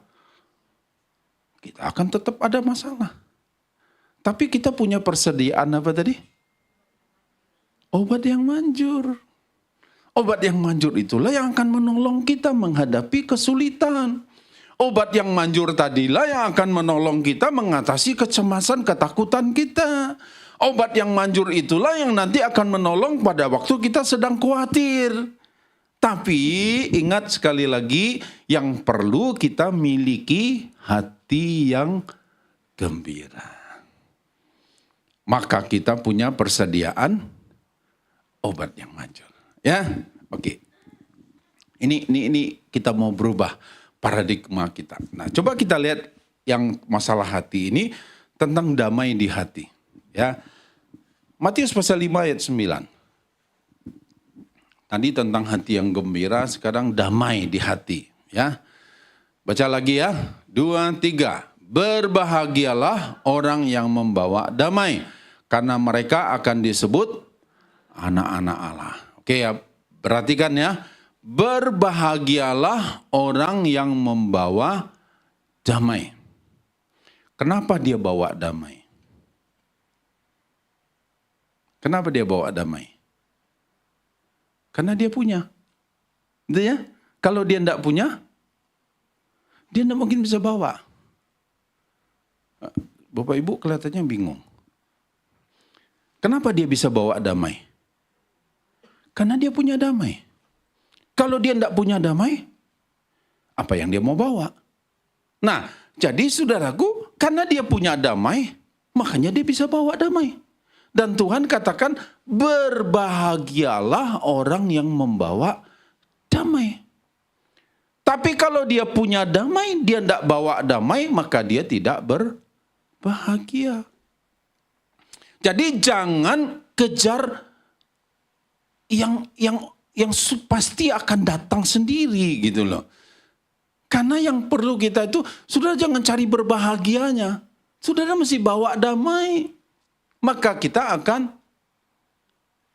Kita akan tetap ada masalah. Tapi kita punya persediaan apa tadi? Obat yang manjur. Obat yang manjur itulah yang akan menolong kita menghadapi kesulitan. Obat yang manjur tadilah yang akan menolong kita mengatasi kecemasan, ketakutan kita. Obat yang manjur itulah yang nanti akan menolong pada waktu kita sedang khawatir. Tapi ingat sekali lagi, yang perlu kita miliki hati yang gembira. Maka kita punya persediaan obat yang manjur. Ya, oke. Ini kita mau berubah paradigma kita. Nah, coba kita lihat yang masalah hati ini tentang damai di hati. Ya, Matius pasal 5 ayat 9. Tadi tentang hati yang gembira, sekarang damai di hati. Ya, baca lagi ya. 2, 3. Berbahagialah orang yang membawa damai, karena mereka akan disebut anak-anak Allah. Oke ya, perhatikan ya. Berbahagialah orang yang membawa damai. Kenapa dia bawa damai? Kenapa dia bawa damai? Karena dia punya. Gitu ya? Kalau dia tidak punya, dia tidak mungkin bisa bawa. Bapak Ibu kelihatannya bingung. Kenapa dia bisa bawa damai? Karena dia punya damai. Kalau dia tidak punya damai, apa yang dia mau bawa? Nah, jadi saudaraku, karena dia punya damai, makanya dia bisa bawa damai. Dan Tuhan katakan, berbahagialah orang yang membawa damai. Tapi kalau dia punya damai, dia tidak bawa damai, maka dia tidak berbahagia. Jadi jangan kejar yang pasti akan datang sendiri gitu loh. Karena yang perlu kita itu, saudara jangan cari berbahagianya. Saudara mesti bawa damai. Maka kita akan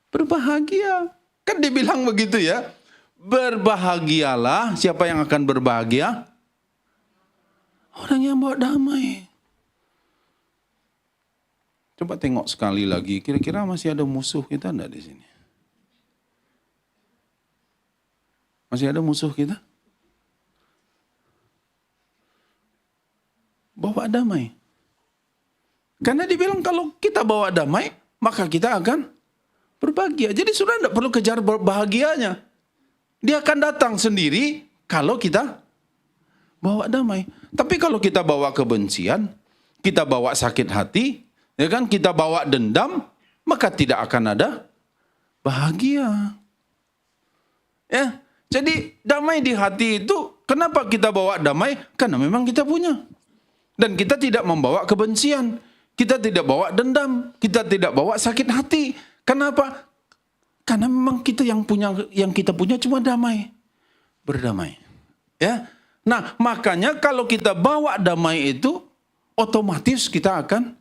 berbahagia. Kan dibilang begitu ya. Berbahagialah, siapa yang akan berbahagia? Orang yang bawa damai. Coba tengok sekali lagi, kira-kira masih ada musuh kita enggak di sini? Masih ada musuh kita? Bawa damai. Karena dibilang kalau kita bawa damai, maka kita akan berbahagia. Jadi sudah tidak perlu kejar bahagianya. Dia akan datang sendiri kalau kita bawa damai. Tapi kalau kita bawa kebencian, kita bawa sakit hati, ya kan, kita bawa dendam, maka tidak akan ada bahagia. Ya. Jadi damai di hati itu Kenapa kita bawa damai? Karena memang kita punya. Dan kita tidak membawa kebencian. Kita tidak bawa dendam. Kita tidak bawa sakit hati. Kenapa? Karena memang kita yang kita punya cuma damai. Berdamai. Ya. Nah, makanya kalau kita bawa damai itu, otomatis kita akan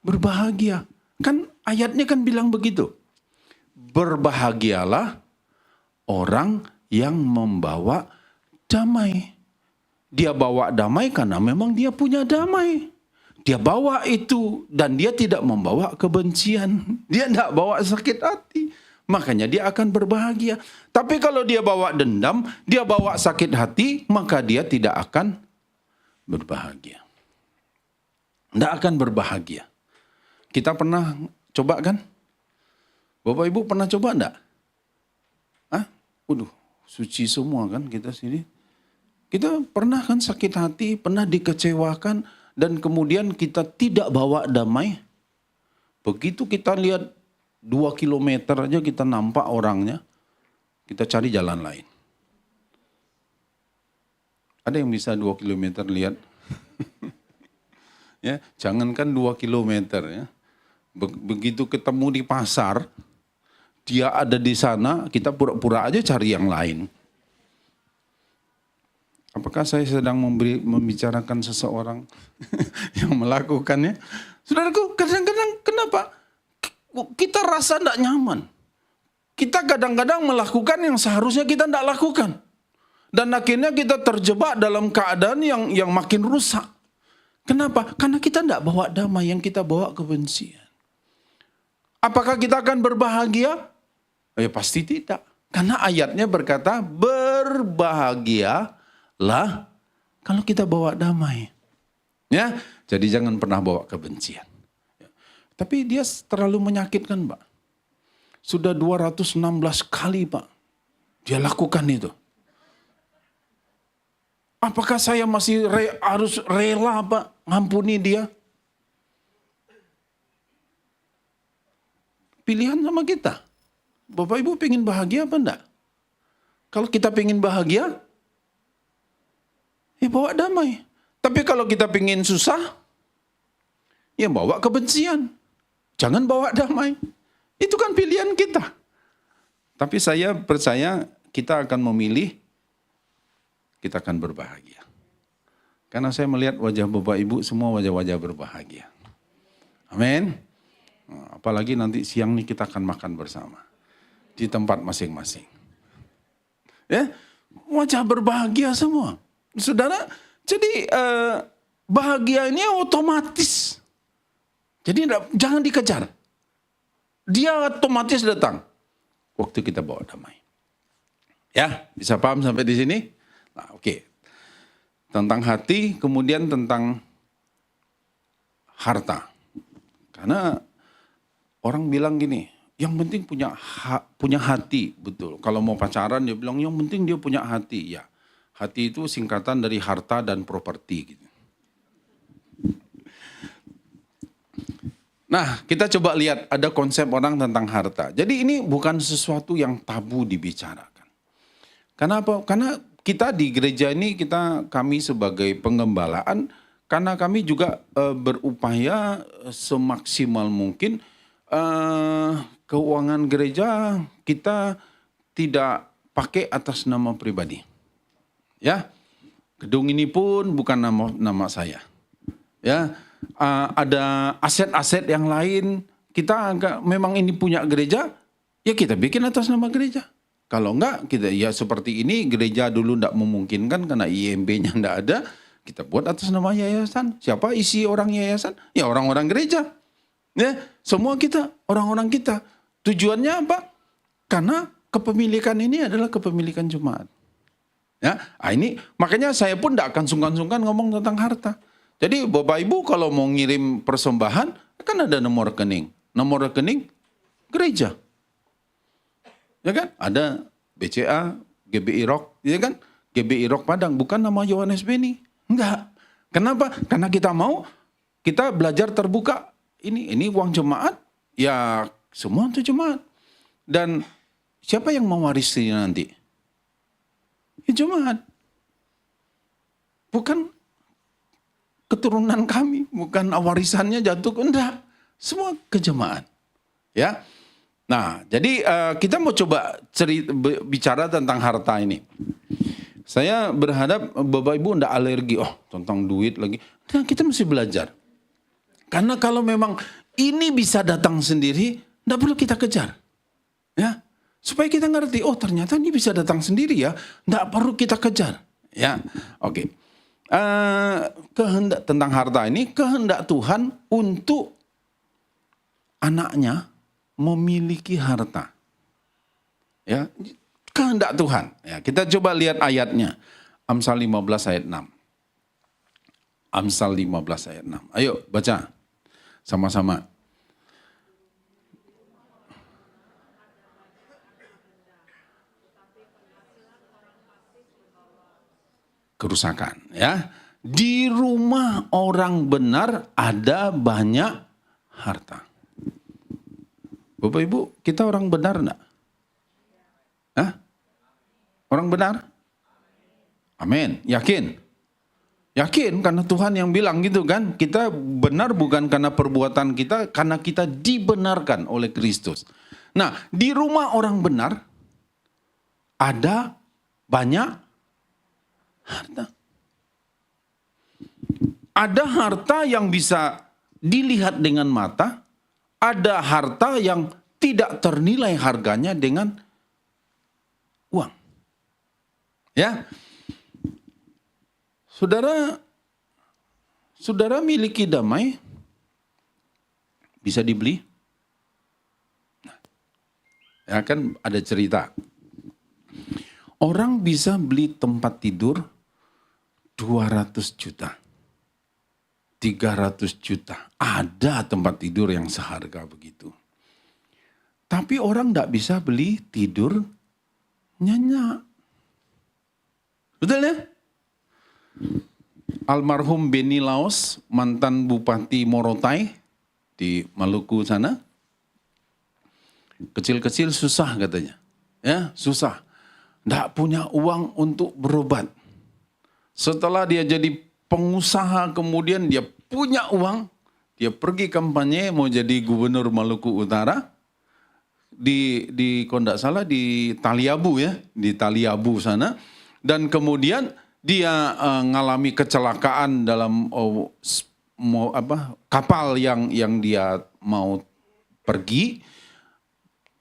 berbahagia. Kan ayatnya kan bilang begitu. Berbahagialah orang yang membawa damai. Dia bawa damai karena memang dia punya damai. Dia bawa itu dan dia tidak membawa kebencian. Dia tidak bawa sakit hati. Makanya dia akan berbahagia. Tapi kalau dia bawa dendam, dia bawa sakit hati, maka dia tidak akan berbahagia. Tidak akan berbahagia. Kita pernah coba kan? Bapak Ibu pernah coba enggak? Waduh, suci semua kan kita sini. Kita pernah kan sakit hati, pernah dikecewakan, dan kemudian kita tidak bawa damai. Begitu kita lihat 2 kilometer aja kita nampak orangnya, kita cari jalan lain. Ada yang bisa 2 kilometer lihat? Ya, jangankan 2 kilometer ya. Begitu ketemu di pasar, dia ada di sana, kita pura-pura aja cari yang lain. Apakah saya sedang membicarakan seseorang yang melakukannya? Saudaraku, kadang-kadang kenapa? Kita rasa tidak nyaman. Kita kadang-kadang melakukan yang seharusnya kita tidak lakukan. Dan akhirnya kita terjebak dalam keadaan yang makin rusak. Kenapa? Karena kita tidak bawa damai, yang kita bawa kebencian. Apakah kita akan berbahagia? Ya pasti tidak. Karena ayatnya berkata, berbahagialah kalau kita bawa damai. Ya, jadi jangan pernah bawa kebencian. Tapi dia terlalu menyakitkan, Pak. Sudah 216 kali, Pak. Dia lakukan itu. Apakah saya masih harus rela, Pak, ngampuni dia? Pilihan sama kita. Bapak Ibu pengen bahagia apa enggak? Kalau kita pengen bahagia, ya bawa damai. Tapi kalau kita pengen susah, ya bawa kebencian. Jangan bawa damai. Itu kan pilihan kita. Tapi saya percaya kita akan memilih, kita akan berbahagia. Karena saya melihat wajah Bapak Ibu semua wajah-wajah berbahagia. Amin. Apalagi nanti siang nih kita akan makan bersama. Di tempat masing-masing. Ya, wajah berbahagia semua. Saudara, jadi bahagia ini otomatis. Jadi jangan dikejar. Dia otomatis datang. Waktu kita bawa damai. Ya, bisa paham sampai di sini? Nah, oke. Tentang hati, kemudian tentang harta. Karena orang bilang gini, yang penting punya hati, betul. Kalau mau pacaran dia bilang yang penting dia punya hati. Ya, hati itu singkatan dari harta dan properti. Gitu. Nah, kita coba lihat ada konsep orang tentang harta. Jadi ini bukan sesuatu yang tabu dibicarakan. Kenapa? Karena kita di gereja ini kami sebagai pengembalaan, karena kami juga berupaya semaksimal mungkin keuangan gereja kita tidak pakai atas nama pribadi. Ya, gedung ini pun bukan nama saya. Ya. Ada aset-aset yang lain, kita memang ini punya gereja, ya kita bikin atas nama gereja. Kalau enggak, kita ya seperti ini, gereja dulu enggak memungkinkan karena IMB-nya enggak ada, kita buat atas nama yayasan. Siapa isi orang yayasan? Ya orang-orang gereja. Ya, semua kita, orang-orang kita. Tujuannya apa? Karena kepemilikan ini adalah kepemilikan jemaat. Ya, ini makanya saya pun enggak akan sungkan-sungkan ngomong tentang harta. Jadi Bapak Ibu kalau mau ngirim persembahan, kan ada nomor rekening. Nomor rekening gereja. Ya kan? Ada BCA, GBI Rock, ya kan? GBI Rock Padang, bukan nama Yohanes Beni. Enggak. Kenapa? Karena kita belajar terbuka. Ini uang jemaat, ya semua untuk jemaat. Dan siapa yang mewarisinya nanti? Ya jemaat. bukan keturunan kami, bukan warisannya jatuh ke enggak. Semua kejemaat. Ya. Nah, jadi kita mau coba bicara tentang harta ini. Saya berharap Bapak Ibu enggak alergi, tentang duit lagi. Nah, kita mesti belajar. Karena kalau memang ini bisa datang sendiri, enggak perlu kita kejar. Ya. Supaya kita ngerti, ternyata ini bisa datang sendiri ya, enggak perlu kita kejar. Ya. Oke. Kehendak tentang harta ini, kehendak Tuhan untuk anaknya memiliki harta. Ya, kehendak Tuhan. Ya, kita coba lihat ayatnya. Amsal 15 ayat 6. Amsal 15 ayat 6. Ayo baca sama-sama. Kerusakan, ya. Di rumah orang benar ada banyak harta. Bapak Ibu, kita orang benar enggak? Hah? Orang benar? Amin. Yakin? Yakin karena Tuhan yang bilang gitu kan. Kita benar bukan karena perbuatan kita, karena kita dibenarkan oleh Kristus. Nah, di rumah orang benar ada banyak harta. Ada harta yang bisa dilihat dengan mata, ada harta yang tidak ternilai harganya dengan uang. Ya. Saudara miliki damai bisa dibeli? Nah, ya kan ada cerita. Orang bisa beli tempat tidur 200 juta. 300 juta. Ada tempat tidur yang seharga begitu. Tapi orang tidak bisa beli tidur nyenyak. Betul ya? Almarhum Beni Laos, mantan Bupati Morotai di Maluku sana. Kecil-kecil susah katanya. Ya, susah. Tidak punya uang untuk berobat. Setelah dia jadi pengusaha, kemudian dia punya uang, dia pergi kampanye mau jadi gubernur Maluku Utara di kalau tidak salah di Taliabu ya, di Taliabu sana, dan kemudian dia ngalami kecelakaan dalam kapal yang dia mau pergi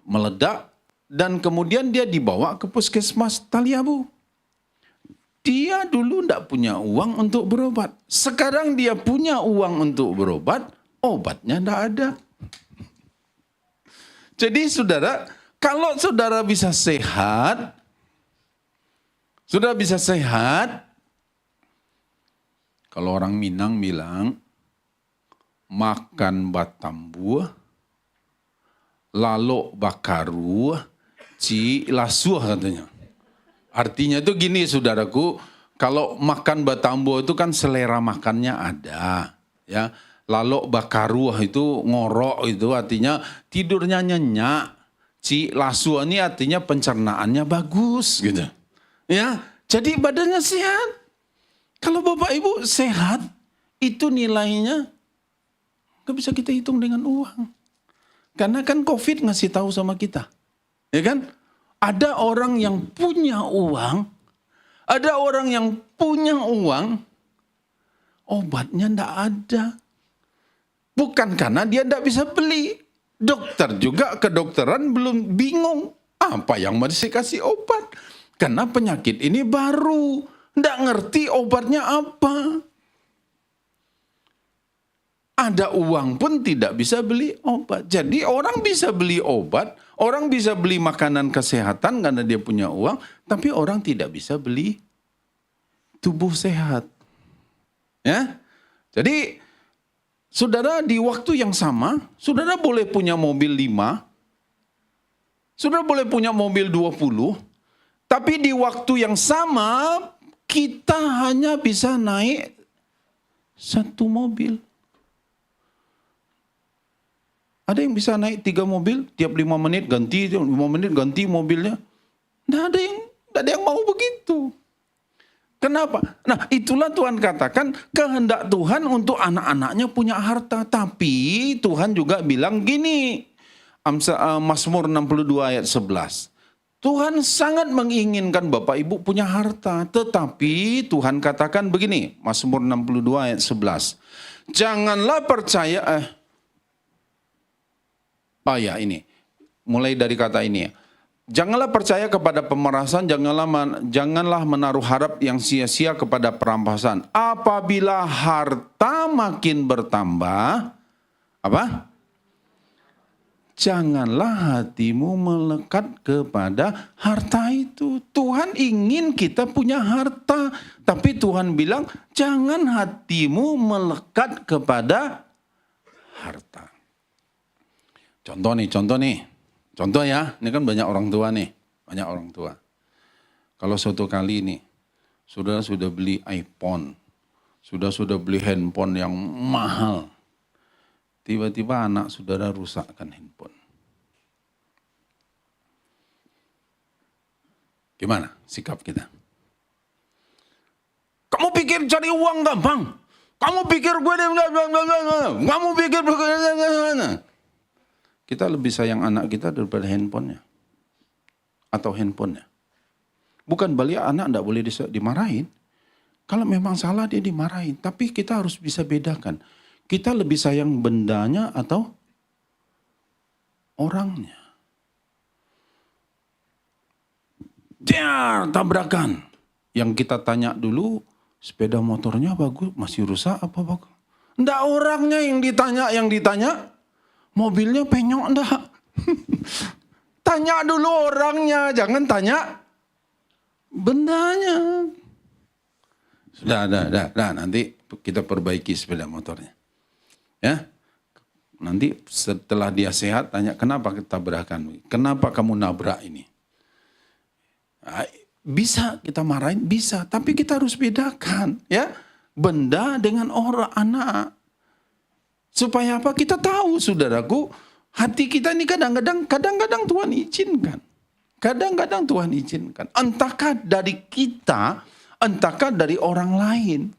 meledak, dan kemudian dia dibawa ke puskesmas Taliabu. Dia dulu tidak punya uang untuk berobat. Sekarang dia punya uang untuk berobat, obatnya tidak ada. Jadi saudara, kalau saudara bisa sehat, kalau orang Minang bilang, makan batang buah, lalok bakaru, ci lasuah katanya. Artinya itu gini saudaraku, kalau makan batang buah itu kan selera makannya ada. Ya, lalok bakaruah itu ngorok itu artinya tidurnya nyenyak. Ci lasuah ini artinya pencernaannya bagus gitu. Ya, jadi badannya sehat. Kalau Bapak Ibu sehat, itu nilainya gak bisa kita hitung dengan uang. Karena kan COVID ngasih tahu sama kita. Ya kan? Ada orang yang punya uang, obatnya ndak ada. Bukan karena dia ndak bisa beli. Dokter juga kedokteran belum bingung apa yang mesti kasih obat. Karena penyakit ini baru, ndak ngerti obatnya apa. Ada uang pun tidak bisa beli obat. Jadi orang bisa beli obat, orang bisa beli makanan kesehatan karena dia punya uang, tapi orang tidak bisa beli tubuh sehat. Ya. Jadi saudara di waktu yang sama, saudara boleh punya mobil 5, saudara boleh punya mobil 20, tapi di waktu yang sama kita hanya bisa naik satu mobil. Ada yang bisa naik 3 mobil, tiap 5 menit ganti, 5 menit ganti mobilnya. Nggak ada yang mau begitu. Kenapa? Nah, itulah Tuhan katakan kehendak Tuhan untuk anak-anaknya punya harta. Tapi Tuhan juga bilang gini, Mazmur 62 ayat 11. Tuhan sangat menginginkan Bapak Ibu punya harta. Tetapi Tuhan katakan begini, Mazmur 62 ayat 11. Janganlah percaya, ini, mulai dari kata ini ya. Janganlah percaya kepada pemerasan, janganlah menaruh harap yang sia-sia kepada perampasan. Apabila harta makin bertambah, apa? Janganlah hatimu melekat kepada harta itu. Tuhan ingin kita punya harta, tapi Tuhan bilang jangan hatimu melekat kepada harta. Contoh ya, ini kan banyak orang tua nih, banyak orang tua. Kalau suatu kali nih, saudara sudah beli iPhone, sudah beli handphone yang mahal, tiba-tiba anak saudara rusakkan handphone. Gimana sikap kita? Kamu pikir cari uang gampang? Kamu pikir kita lebih sayang anak kita daripada handphonenya. Atau handphonenya. Bukan balik anak tidak boleh dimarahin. Kalau memang salah dia dimarahin. Tapi kita harus bisa bedakan. Kita lebih sayang bendanya atau orangnya. Dia tabrakan. Yang kita tanya dulu, sepeda motornya bagus, masih rusak apa bagus? Tidak orangnya yang ditanya. Mobilnya penyok enggak? Tanya dulu orangnya, jangan tanya bendanya. Sudah, nanti kita perbaiki sepeda motornya. Ya. Nanti setelah dia sehat, tanya kenapa tabrakan? Kenapa kamu nabrak ini? Bisa kita marahin, bisa. Tapi kita harus bedakan. Ya, benda dengan orang, anak. Supaya apa? Kita tahu, saudaraku, hati kita ini kadang-kadang Tuhan izinkan. Kadang-kadang Tuhan izinkan. Entahkah dari kita, entahkah dari orang lain.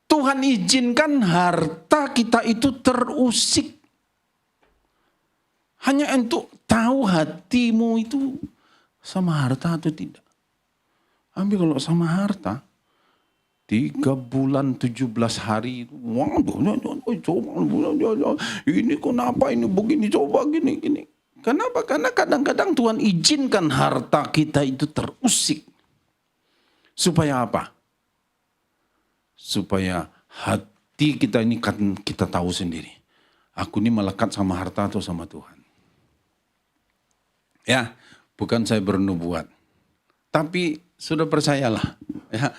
Tuhan izinkan harta kita itu terusik. Hanya untuk tahu hatimu itu sama harta atau tidak. Ambil kalau sama harta, 3 bulan 17 hari, ini kenapa ini begini, coba gini. Kenapa? Karena kadang-kadang Tuhan izinkan harta kita itu terusik. Supaya apa? Supaya hati kita ini kan kita tahu sendiri. Aku ini melekat sama harta atau sama Tuhan. Ya, bukan saya bernubuat. Tapi sudah percayalah, ya.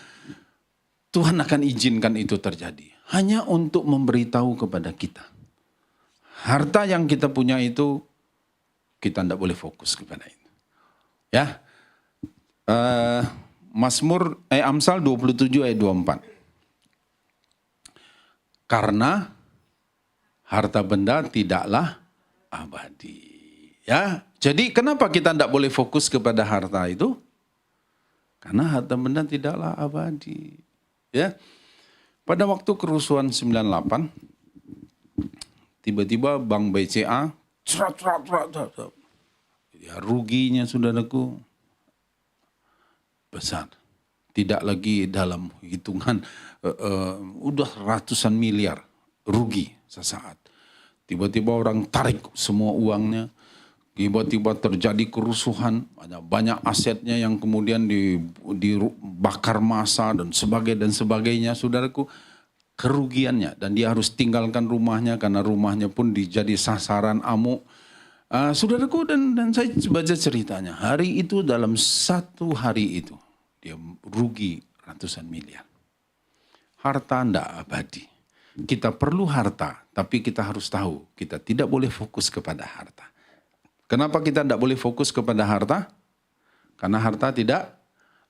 Tuhan akan izinkan itu terjadi. Hanya untuk memberitahu kepada kita. Harta yang kita punya itu, kita tidak boleh fokus kepada itu. Ya. Amsal 27 ayat 24. Karena harta benda tidaklah abadi. Ya. Jadi kenapa kita tidak boleh fokus kepada harta itu? Karena harta benda tidaklah abadi. Ya, pada waktu kerusuhan 98, tiba-tiba Bank BCA, ya ruginya saudaraku besar. Tidak lagi dalam hitungan, udah ratusan miliar rugi sesaat. Tiba-tiba orang tarik semua uangnya. Tiba-tiba terjadi kerusuhan, banyak asetnya yang kemudian dibakar massa dan sebagainya, saudaraku, kerugiannya. Dan dia harus tinggalkan rumahnya karena rumahnya pun jadi sasaran amuk. Saudaraku, dan saya baca ceritanya, hari itu dalam satu hari itu, dia rugi ratusan miliar. Harta tidak abadi. Kita perlu harta, tapi kita harus tahu, kita tidak boleh fokus kepada harta. Kenapa kita tidak boleh fokus kepada harta? Karena harta tidak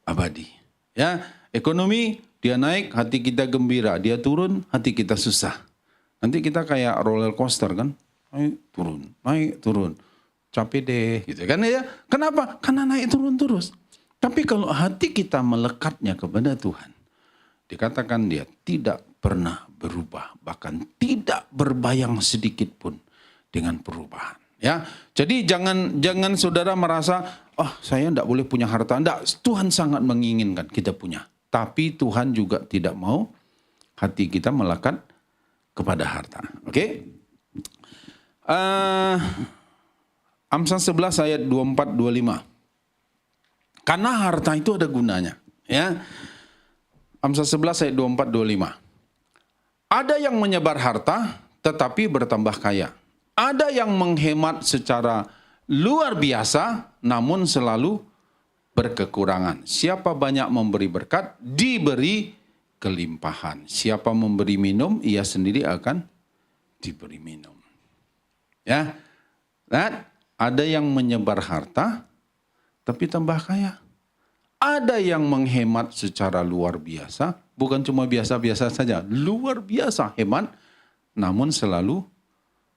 abadi. Ya, ekonomi dia naik, hati kita gembira. Dia turun, hati kita susah. Nanti kita kayak roller coaster kan, naik turun, capek deh, gitu kan ya? Kenapa? Karena naik turun terus. Tapi kalau hati kita melekatnya kepada Tuhan, dikatakan dia tidak pernah berubah, bahkan tidak berbayang sedikit pun dengan perubahan. Ya, jadi jangan saudara merasa, saya tidak boleh punya harta. Tidak, Tuhan sangat menginginkan kita punya. Tapi Tuhan juga tidak mau hati kita melekat kepada harta. Oke? Amsal 11 ayat 24-25. Karena harta itu ada gunanya. Ya. Amsal 11 ayat 24-25. Ada yang menyebar harta tetapi bertambah kaya. Ada yang menghemat secara luar biasa namun selalu berkekurangan. Siapa banyak memberi berkat, diberi kelimpahan. Siapa memberi minum, ia sendiri akan diberi minum. Ya. Dan ada yang menyebar harta tapi tambah kaya. Ada yang menghemat secara luar biasa, bukan cuma biasa-biasa saja, luar biasa hemat, namun selalu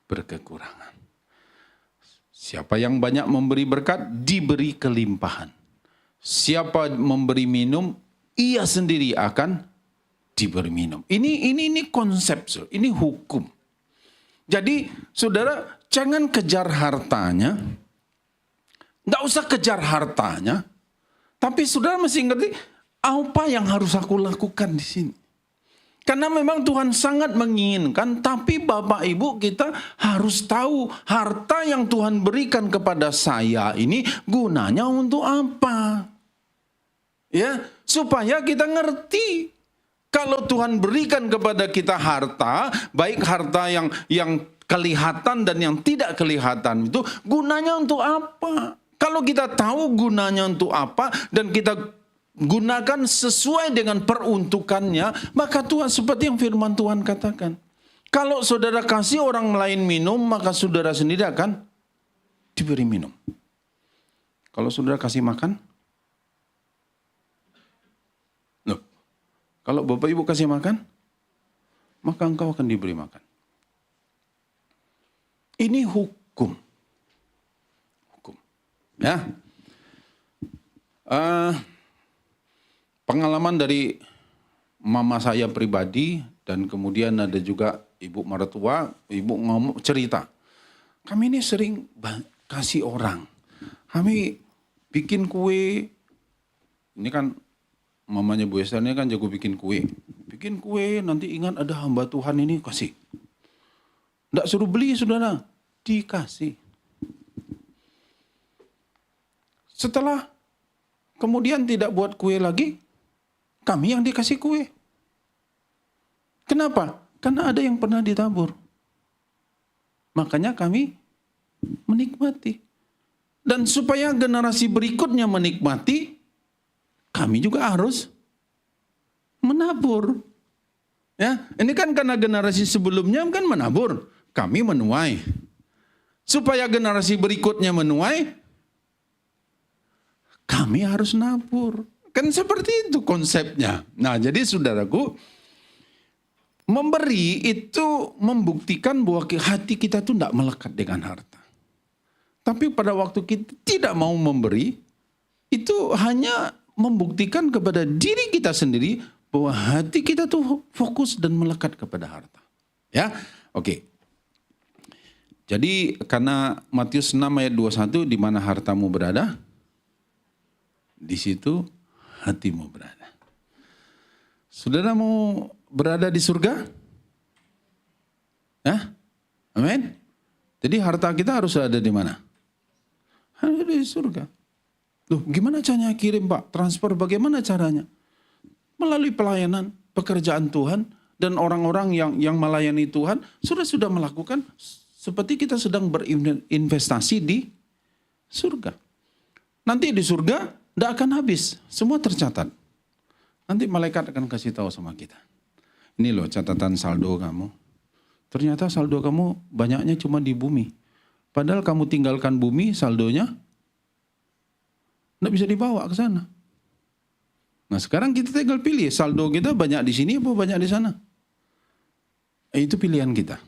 berkekurangan. Siapa yang banyak memberi berkat, diberi kelimpahan. Siapa memberi minum, ia sendiri akan diberi minum. Ini konsep, ini hukum. Jadi, saudara, jangan kejar hartanya. Nggak usah kejar hartanya. Tapi saudara mesti ngerti, apa yang harus aku lakukan di sini. Karena memang Tuhan sangat menginginkan, tapi Bapak Ibu kita harus tahu harta yang Tuhan berikan kepada saya ini gunanya untuk apa. Ya, supaya kita ngerti. Kalau Tuhan berikan kepada kita harta, baik harta yang kelihatan dan yang tidak kelihatan itu gunanya untuk apa? Kalau kita tahu gunanya untuk apa dan kita gunakan sesuai dengan peruntukannya, maka Tuhan seperti yang firman Tuhan katakan. Kalau saudara kasih orang lain minum, maka saudara sendiri akan diberi minum. Kalau saudara kasih makan, loh, kalau Bapak Ibu kasih makan, maka engkau akan diberi makan. Ini hukum. Hukum. Ya. Pengalaman dari mama saya pribadi dan kemudian ada juga ibu mertua, ibu ngomong cerita. Kami ini sering kasih orang. Kami bikin kue. Ini kan mamanya Bu Esther ini kan jago bikin kue. Bikin kue nanti ingat ada hamba Tuhan ini kasih. Nggak suruh beli saudara, dikasih. Setelah kemudian tidak buat kue lagi, kami yang dikasih kue. Kenapa? Karena ada yang pernah ditabur. Makanya kami menikmati. Dan supaya generasi berikutnya menikmati, kami juga harus menabur. Ya, ini kan karena generasi sebelumnya kan menabur, kami menuai. Supaya generasi berikutnya menuai, kami harus nabur. Kan seperti itu konsepnya. Nah, jadi saudaraku, memberi itu membuktikan bahwa hati kita tuh tidak melekat dengan harta. Tapi pada waktu kita tidak mau memberi, itu hanya membuktikan kepada diri kita sendiri bahwa hati kita tuh fokus dan melekat kepada harta. Ya, oke. Jadi karena Matius 6 ayat 21, di mana hartamu berada, di situ hatimu berada. Saudara mau berada di surga? Hah? Amin. Jadi harta kita harus ada di mana? Ada di surga. Loh, gimana caranya kirim Pak? Transfer bagaimana caranya? Melalui pelayanan, pekerjaan Tuhan, dan orang-orang yang melayani Tuhan, sudah melakukan seperti kita sedang berinvestasi di surga. Nanti di surga tidak akan habis, semua tercatat. Nanti malaikat akan kasih tahu sama kita. Ini loh catatan saldo kamu. Ternyata saldo kamu banyaknya cuma di bumi. Padahal kamu tinggalkan bumi, saldonya tidak bisa dibawa ke sana. Nah sekarang kita tinggal pilih, saldo kita banyak di sini apa banyak di sana. Itu pilihan kita.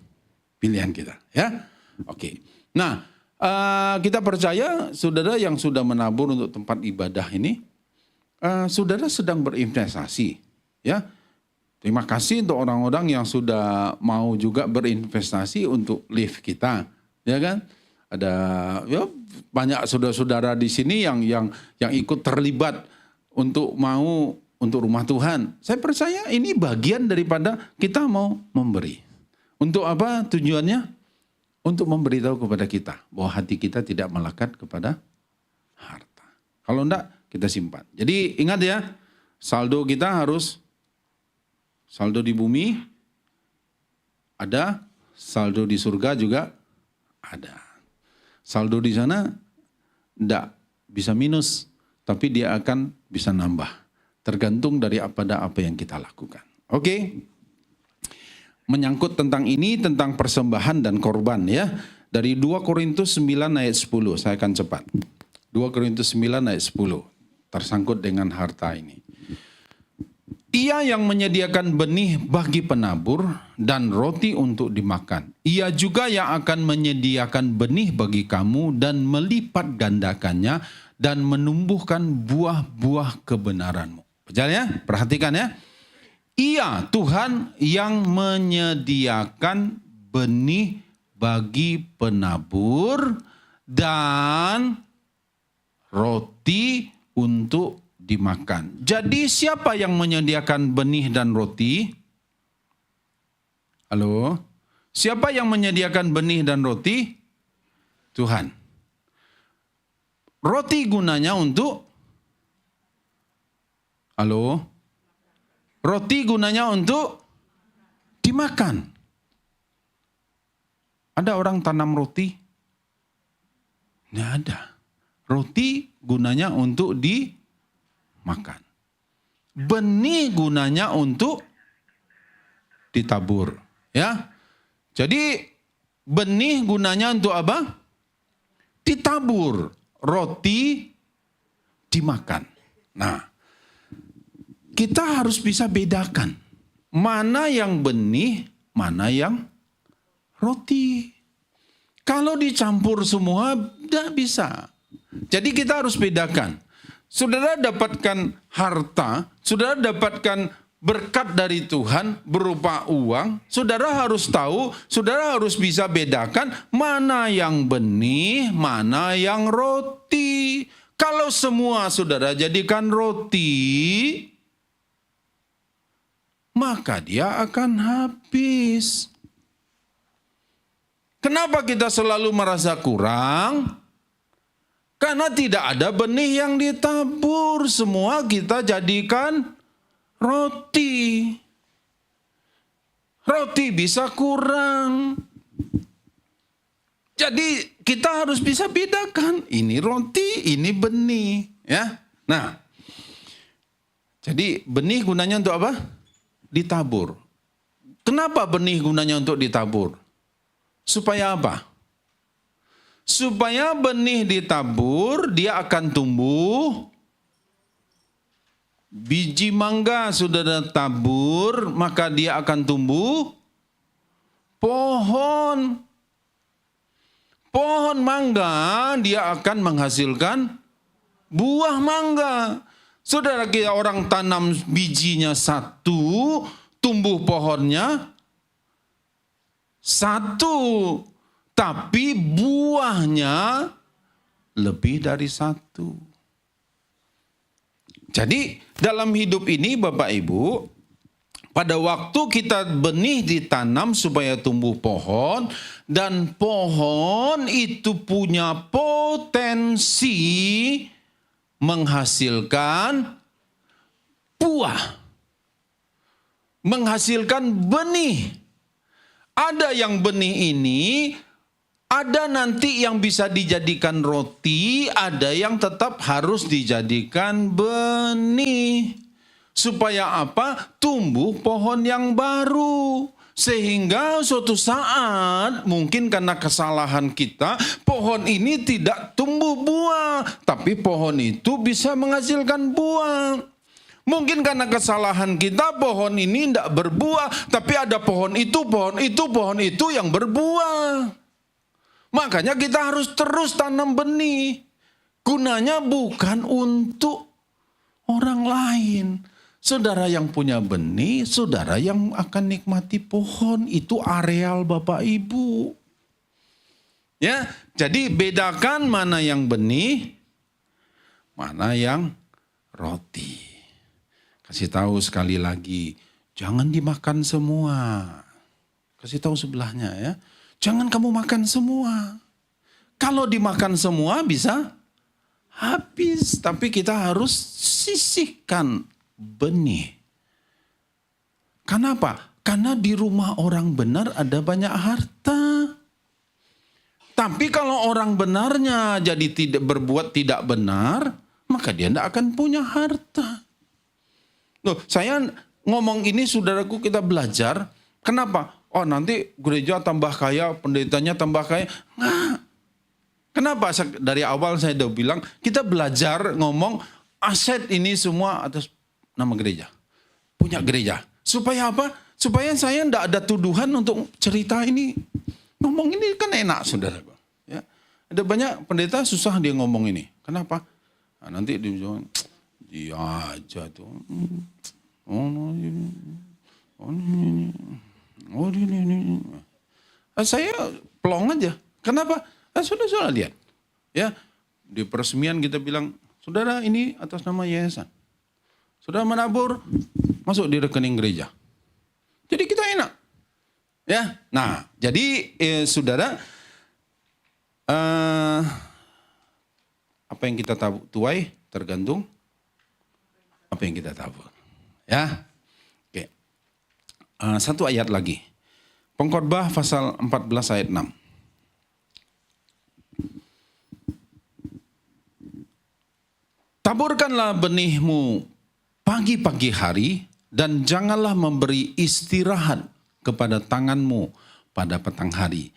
Pilihan kita. Ya, oke. Nah, kita percaya saudara yang sudah menabur untuk tempat ibadah ini, saudara sedang berinvestasi, ya. Terima kasih untuk orang-orang yang sudah mau juga berinvestasi untuk lift kita, ya kan? Ada ya banyak saudara-saudara di sini yang ikut terlibat untuk mau untuk rumah Tuhan. Saya percaya ini bagian daripada kita mau memberi. Untuk apa tujuannya? Untuk memberitahu kepada kita bahwa hati kita tidak melekat kepada harta. Kalau enggak, kita simpan. Jadi ingat ya, saldo kita harus saldo di bumi ada, saldo di surga juga ada. Saldo di sana enggak bisa minus, tapi dia akan bisa nambah. Tergantung dari apa yang kita lakukan. Oke. Menyangkut tentang ini, tentang persembahan dan korban ya. Dari 2 Korintus 9 ayat 10, saya akan cepat. 2 Korintus 9 ayat 10, tersangkut dengan harta ini. Ia yang menyediakan benih bagi penabur dan roti untuk dimakan. Ia juga yang akan menyediakan benih bagi kamu dan melipat gandakannya dan menumbuhkan buah-buah kebenaranmu. Baca ya, perhatikan ya. Ia Tuhan yang menyediakan benih bagi penabur dan roti untuk dimakan. Jadi siapa yang menyediakan benih dan roti? Halo? Siapa yang menyediakan benih dan roti? Tuhan. Roti gunanya untuk? Halo? Roti gunanya untuk dimakan. Ada orang tanam roti? Tidak ada. Roti gunanya untuk dimakan. Benih gunanya untuk ditabur. Ya. Jadi benih gunanya untuk apa? Ditabur. Roti dimakan. Nah, kita harus bisa bedakan mana yang benih, mana yang roti. Kalau dicampur semua, tidak bisa. Jadi kita harus bedakan. Saudara dapatkan harta, saudara dapatkan berkat dari Tuhan berupa uang, saudara harus tahu, saudara harus bisa bedakan mana yang benih, mana yang roti. Kalau semua saudara jadikan roti, maka dia akan habis. Kenapa kita selalu merasa kurang? Karena tidak ada benih yang ditabur. Semua kita jadikan roti. Roti bisa kurang. Jadi kita harus bisa bedakan. Ini roti, ini benih. Ya. Nah, jadi benih gunanya untuk apa? Ditabur. Kenapa benih gunanya untuk ditabur? Supaya apa? Supaya benih ditabur, dia akan tumbuh. Biji mangga sudah tabur, maka dia akan tumbuh pohon. Pohon mangga, dia akan menghasilkan buah mangga. Saudara, kita orang tanam bijinya satu, tumbuh pohonnya satu, tapi buahnya lebih dari satu. Jadi dalam hidup ini Bapak Ibu, pada waktu kita benih ditanam supaya tumbuh pohon, dan pohon itu punya potensi menghasilkan buah, menghasilkan benih. Ada yang benih ini, ada nanti yang bisa dijadikan roti, ada yang tetap harus dijadikan benih. Supaya apa? Tumbuh pohon yang baru. Sehingga suatu saat, mungkin karena kesalahan kita, pohon ini tidak tumbuh buah. Tapi pohon itu bisa menghasilkan buah. Mungkin karena kesalahan kita pohon ini tidak berbuah, tapi ada pohon itu yang berbuah. Makanya kita harus terus tanam benih. Gunanya bukan untuk orang lain. Saudara yang punya benih, saudara yang akan nikmati pohon, itu areal Bapak Ibu. Ya, jadi bedakan mana yang benih, mana yang roti. Kasih tahu sekali lagi, jangan dimakan semua. Kasih tahu sebelahnya ya, jangan kamu makan semua. Kalau dimakan semua bisa habis, tapi kita harus sisihkan benih. Kenapa? Karena di rumah orang benar ada banyak harta. Tapi kalau orang benarnya jadi berbuat tidak benar, maka dia tidak akan punya harta. Loh, saya ngomong ini saudaraku kita belajar. Kenapa? Oh nanti gereja tambah kaya, pendetanya tambah kaya. Nggak. Kenapa? Dari awal saya udah bilang, kita belajar ngomong aset ini semua atas nama gereja. Punya gereja. Supaya apa? Supaya saya tidak ada tuduhan untuk cerita ini. Ngomong ini kan enak saudara. Ya. Ada banyak pendeta susah dia ngomong ini. Kenapa? Nah, nanti dia bilang, dia aja tuh. Ini. Saya pelong aja. Kenapa? Sudah lihat. Ya, di peresmian kita bilang, saudara ini atas nama yayasan. Saudara menabur, masuk di rekening gereja. Jadi kita enak. Ya, nah, jadi saudara, apa yang kita tuai tergantung apa yang kita tabur. Ya, oke. Satu ayat lagi. Pengkhotbah pasal 14 ayat 6. Taburkanlah benihmu pagi-pagi hari dan janganlah memberi istirahat kepada tanganmu pada petang hari.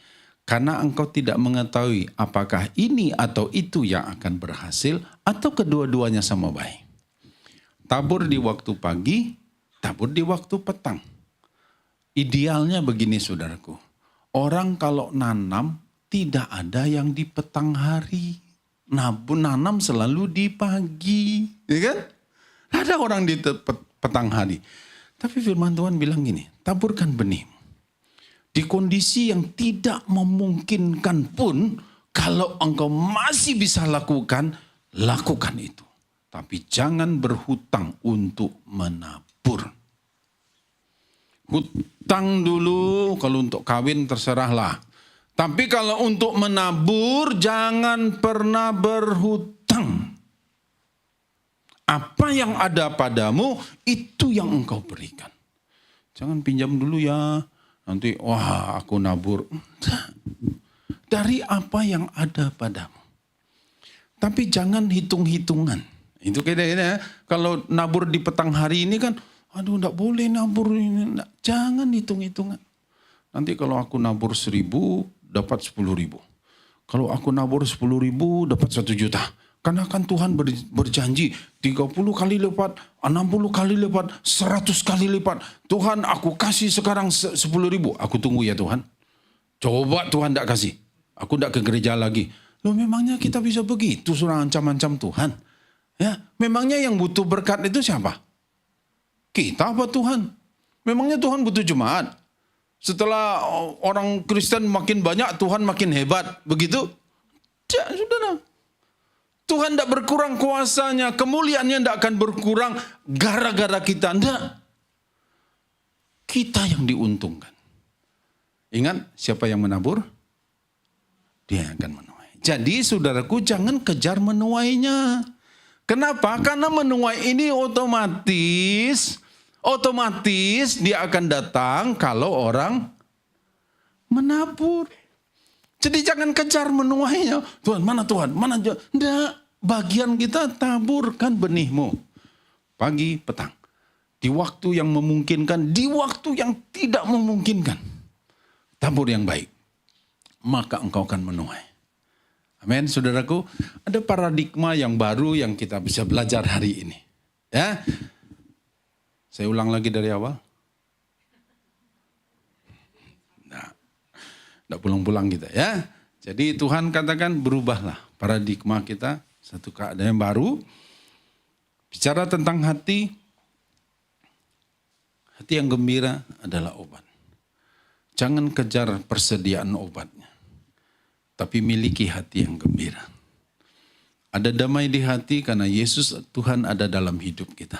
Karena engkau tidak mengetahui apakah ini atau itu yang akan berhasil atau kedua-duanya sama baik. Tabur di waktu pagi, tabur di waktu petang. Idealnya begini saudaraku. Orang kalau nanam tidak ada yang di petang hari. Nanam selalu di pagi. Ya kan? Ada orang di petang hari. Tapi firman Tuhan bilang gini, taburkan benih. Di kondisi yang tidak memungkinkan pun, kalau engkau masih bisa lakukan, lakukan itu. Tapi jangan berhutang untuk menabur. Hutang dulu, kalau untuk kawin terserahlah. Tapi kalau untuk menabur, jangan pernah berhutang. Apa yang ada padamu, itu yang engkau berikan. Jangan pinjam dulu ya. Nanti, wah aku nabur. Dari apa yang ada padamu. Tapi jangan hitung-hitungan. Itu kayaknya kalau nabur di petang hari ini kan, aduh enggak boleh nabur ini. Jangan hitung-hitungan. Nanti kalau aku nabur 1.000, dapat 10.000. Kalau aku nabur 10.000, dapat 1 juta. Karena kan Tuhan berjanji 30 kali lipat, 60 kali lipat, 100 kali lipat. Tuhan aku kasih sekarang 10.000. Aku tunggu ya Tuhan. Coba Tuhan tidak kasih. Aku tidak ke gereja lagi. Loh memangnya kita bisa begitu surah ancam-ancam Tuhan? Ya, memangnya yang butuh berkat itu siapa? Kita apa Tuhan? Memangnya Tuhan butuh jemaat? Setelah orang Kristen makin banyak, Tuhan makin hebat. Begitu? Ya, saudara. Tuhan tidak berkurang kuasanya. Kemuliaannya tidak akan berkurang gara-gara kita. Tidak. Kita yang diuntungkan. Ingat, siapa yang menabur? Dia yang akan menuai. Jadi saudaraku jangan kejar menuainya. Kenapa? Karena menuai ini otomatis dia akan datang kalau orang menabur. Jadi jangan kejar menuainya. Tuhan, mana Tuhan? Mana? Tidak. Bagian kita taburkan benihmu. Pagi, petang. Di waktu yang memungkinkan, di waktu yang tidak memungkinkan. Tabur yang baik. Maka engkau akan menuai. Amin, saudaraku. Ada paradigma yang baru yang kita bisa belajar hari ini. Ya, saya ulang lagi dari awal. Tidak pulang-pulang kita ya. Jadi Tuhan katakan berubahlah paradigma kita. Satu keadaan yang baru. Bicara tentang hati yang gembira adalah obat. Jangan kejar persediaan obatnya, tapi miliki hati yang gembira. Ada damai di hati karena Yesus Tuhan ada dalam hidup kita.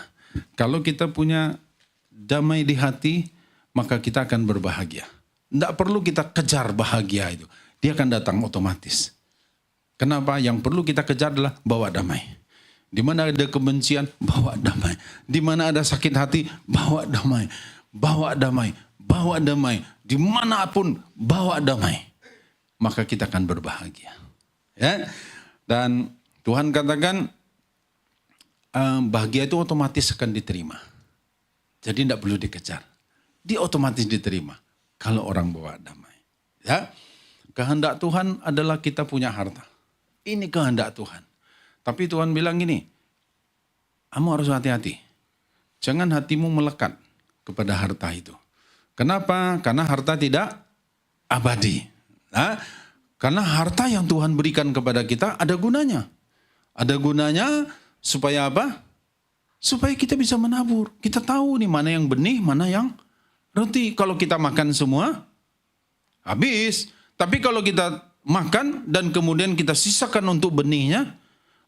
Kalau kita punya damai di hati, maka kita akan berbahagia. Tidak perlu kita kejar bahagia itu. Dia akan datang otomatis. Kenapa? Yang perlu kita kejar adalah bawa damai. Di mana ada kebencian, bawa damai. Di mana ada sakit hati, bawa damai. Bawa damai, bawa damai. Dimanapun, bawa damai. Maka kita akan berbahagia. Ya. Dan Tuhan katakan, bahagia itu otomatis akan diterima. Jadi tidak perlu dikejar. Dia otomatis diterima kalau orang bawa damai. Ya. Kehendak Tuhan adalah kita punya harta. Ini kehendak Tuhan. Tapi Tuhan bilang gini, kamu harus hati-hati. Jangan hatimu melekat kepada harta itu. Kenapa? Karena harta tidak abadi. Nah, karena harta yang Tuhan berikan kepada kita ada gunanya. Ada gunanya supaya apa? Supaya kita bisa menabur. Kita tahu nih mana yang benih, mana yang roti. Kalau kita makan semua, habis. Tapi kalau kita makan dan kemudian kita sisakan untuk benihnya,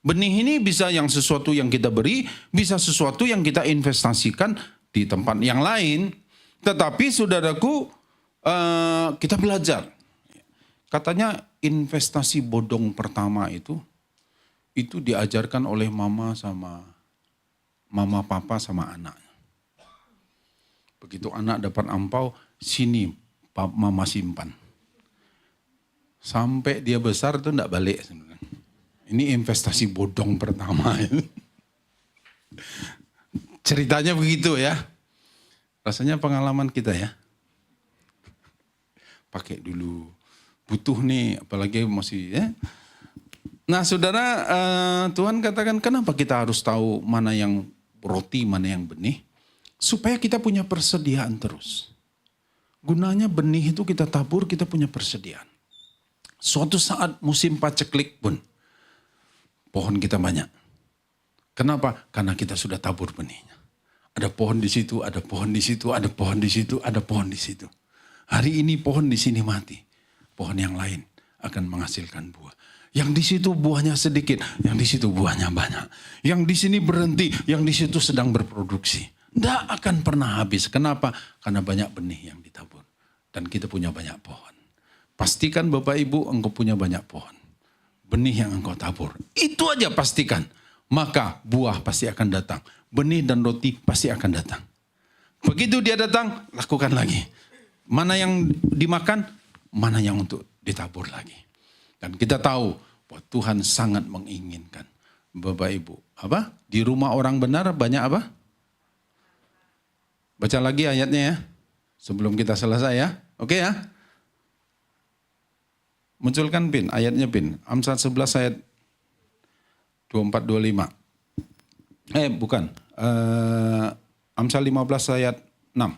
benih ini bisa yang sesuatu yang kita beri, bisa sesuatu yang kita investasikan di tempat yang lain. Tetapi saudaraku, kita belajar. Katanya investasi bodong pertama itu diajarkan oleh mama papa sama anak. Begitu anak dapat ampau, sini mama simpan. Sampai dia besar itu enggak balik sebenarnya. Ini investasi bodong pertama. Ceritanya begitu ya. Rasanya pengalaman kita ya. Pakai dulu. Butuh nih, apalagi masih ya. Nah saudara, Tuhan katakan kenapa kita harus tahu mana yang roti, mana yang benih. Supaya kita punya persediaan terus. Gunanya benih itu kita tabur, kita punya persediaan. Suatu saat musim paceklik pun, pohon kita banyak. Kenapa? Karena kita sudah tabur benihnya. Ada pohon di situ, ada pohon di situ, ada pohon di situ, ada pohon di situ. Hari ini pohon di sini mati. Pohon yang lain akan menghasilkan buah. Yang di situ buahnya sedikit, yang di situ buahnya banyak. Yang di sini berhenti, yang di situ sedang berproduksi. Tidak akan pernah habis. Kenapa? Karena banyak benih yang ditabur. Dan kita punya banyak pohon. Pastikan Bapak Ibu engkau punya banyak pohon. Benih yang engkau tabur. Itu aja pastikan. Maka buah pasti akan datang. Benih dan roti pasti akan datang. Begitu dia datang, lakukan lagi. Mana yang dimakan, mana yang untuk ditabur lagi. Dan kita tahu bahwa Tuhan sangat menginginkan Bapak Ibu. Apa? Di rumah orang benar banyak apa? Baca lagi ayatnya ya. Sebelum kita selesai ya. Oke ya. Munculkan pin, ayatnya pin. Amsal 11 ayat 24-25. Bukan. Amsal 15 ayat 6.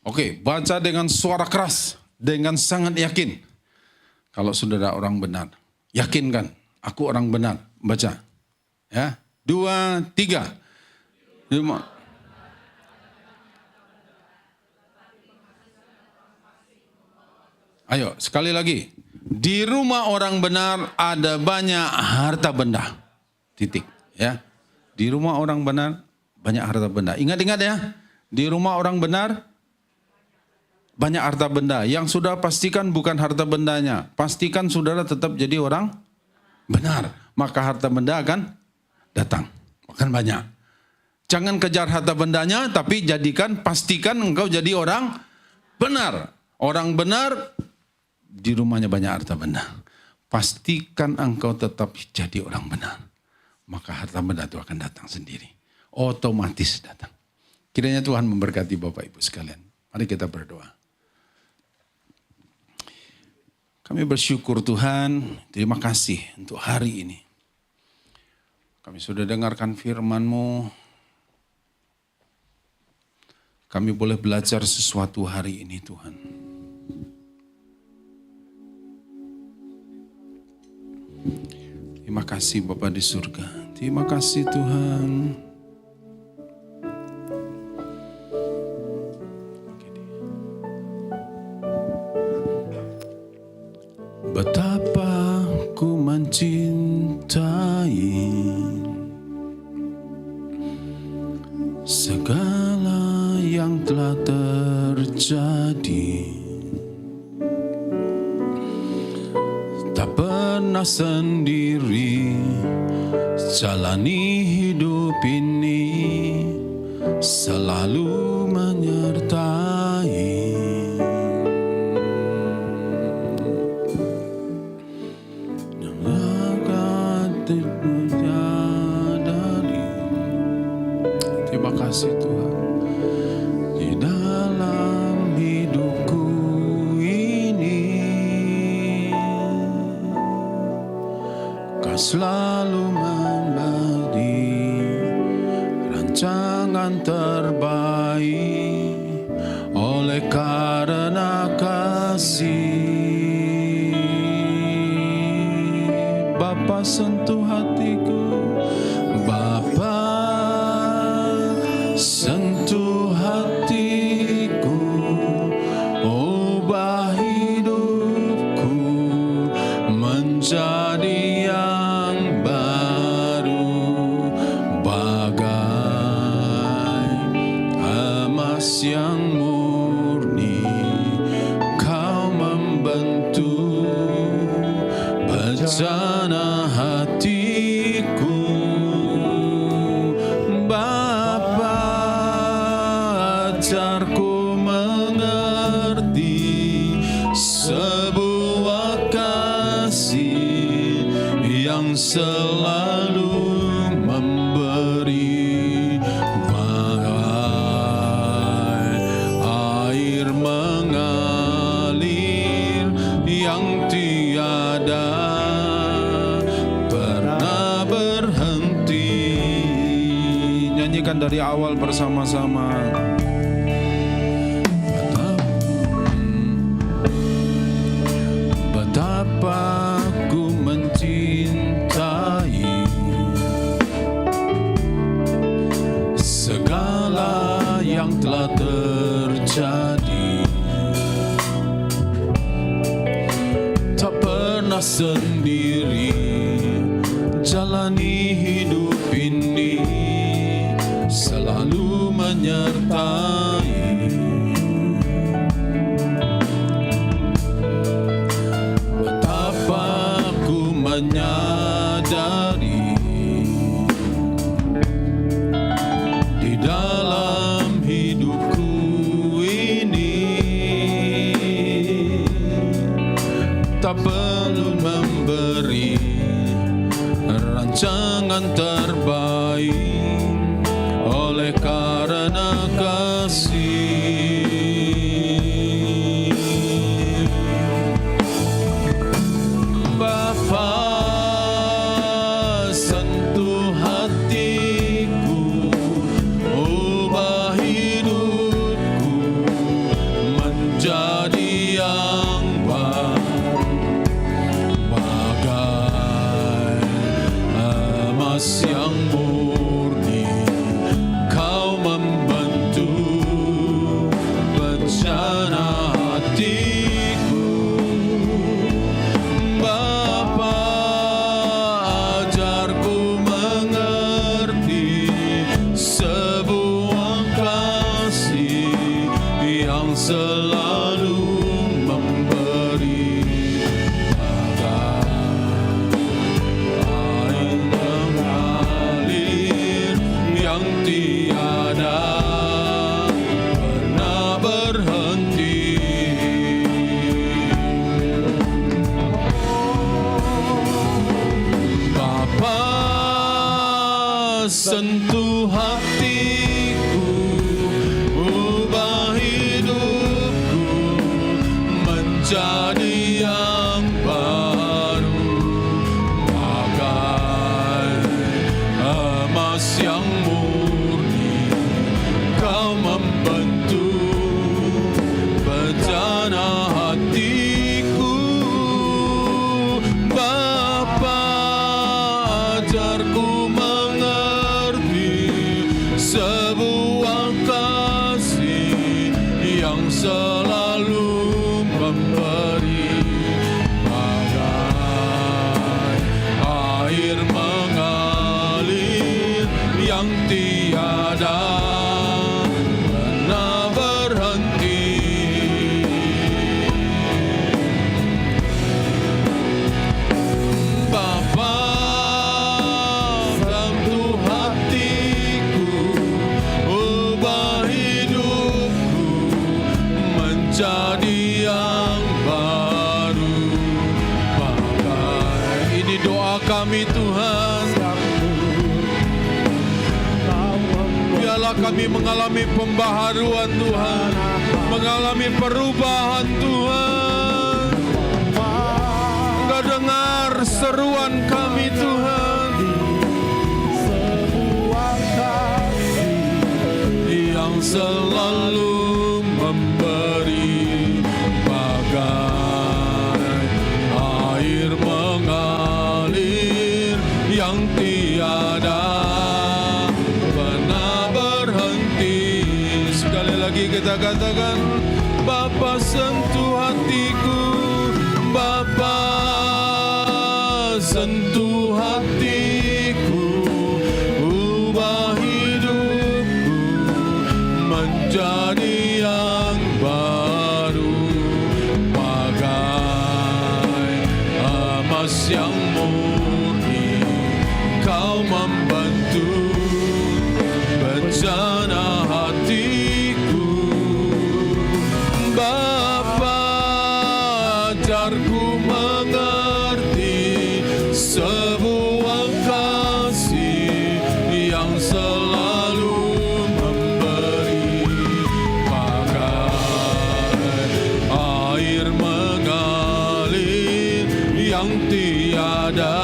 Oke, baca dengan suara keras. Dengan sangat yakin. Kalau saudara orang benar. Yakinkan, aku orang benar. Baca. Ya, 2, 3. 5. Ayo, sekali lagi. Di rumah orang benar ada banyak harta benda. Titik. Ya. Di rumah orang benar banyak harta benda. Ingat-ingat ya. Di rumah orang benar banyak harta benda. Yang sudah pastikan bukan harta bendanya. Pastikan saudara tetap jadi orang benar. Maka harta benda akan datang. Akan banyak. Jangan kejar harta bendanya, tapi pastikan engkau jadi orang benar. Orang benar di rumahnya banyak harta benda. Pastikan engkau tetap jadi orang benar. Maka harta benda itu akan datang sendiri. Otomatis datang. Kiranya Tuhan memberkati Bapak Ibu sekalian. Mari kita berdoa. Kami bersyukur Tuhan. Terima kasih untuk hari ini. Kami sudah dengarkan firman-Mu. Kami boleh belajar sesuatu hari ini Tuhan. Terima kasih Bapa di surga. Terima kasih Tuhan. Betapa ku mencintai segala yang telah terjadi. Tak pernah sendiri jalani hidup ini, selalu menyertai. Terima kasih Tuhan. Di dalam hidupku ini, Kau selalu memberi rancangan terbaik oleh karena kasih. Bapa, sentuh hatiku, Bapa, sentuh hatiku, ubah hidupku menjadi yang baru, bagai emas yang murni. Kau membentuk bencana hatiku. Bapa, ajarku mengerti sebuah kasih yang selalu memberi, bagai air mengalir yang tiada pernah berhenti. Nyanyikan dari awal bersama-sama. Betapa ku mencintai segala yang telah terjadi. Tak pernah sendiri jalani hidup ini, selalu menyertai. Betapa ku menyadari di dalam hidupku ini, tak perlu memberi rancangan terbaik oleh karena kasih. Bapa, sentuh hatiku, ubah hidupku menjadi yang baru, bagai emas yang murni. Kau membentuk bencana hatiku. Bapa, ajarku mengerti sebuah kasih yang selalu memberi, bagai air mengalir yang tiada pernah berhenti. Bapa, sentuh hatiku, ubah hidupku menjadi yang baru, bagai emas yang murni. Kau membentuk bencana hatiku. Bapa, ajarku doa kami Tuhan. Biarlah kami mengalami pembaharuan Tuhan, mengalami perubahan Tuhan. Engkau dengar seruan kami Tuhan, yang selalu memberi bagai air mengalir yang tiada pernah berhenti. Sekali lagi kita katakan, Bapa sentuh hatiku, Bapa sentuh hatiku, ubah hidupku menjadi yang baru, bagai emas yang murni. Kau membantu bencana hatiku, Bapa ajarku mengerti sebuah kasih yang selalu memberi bagai air mengalir yang tiada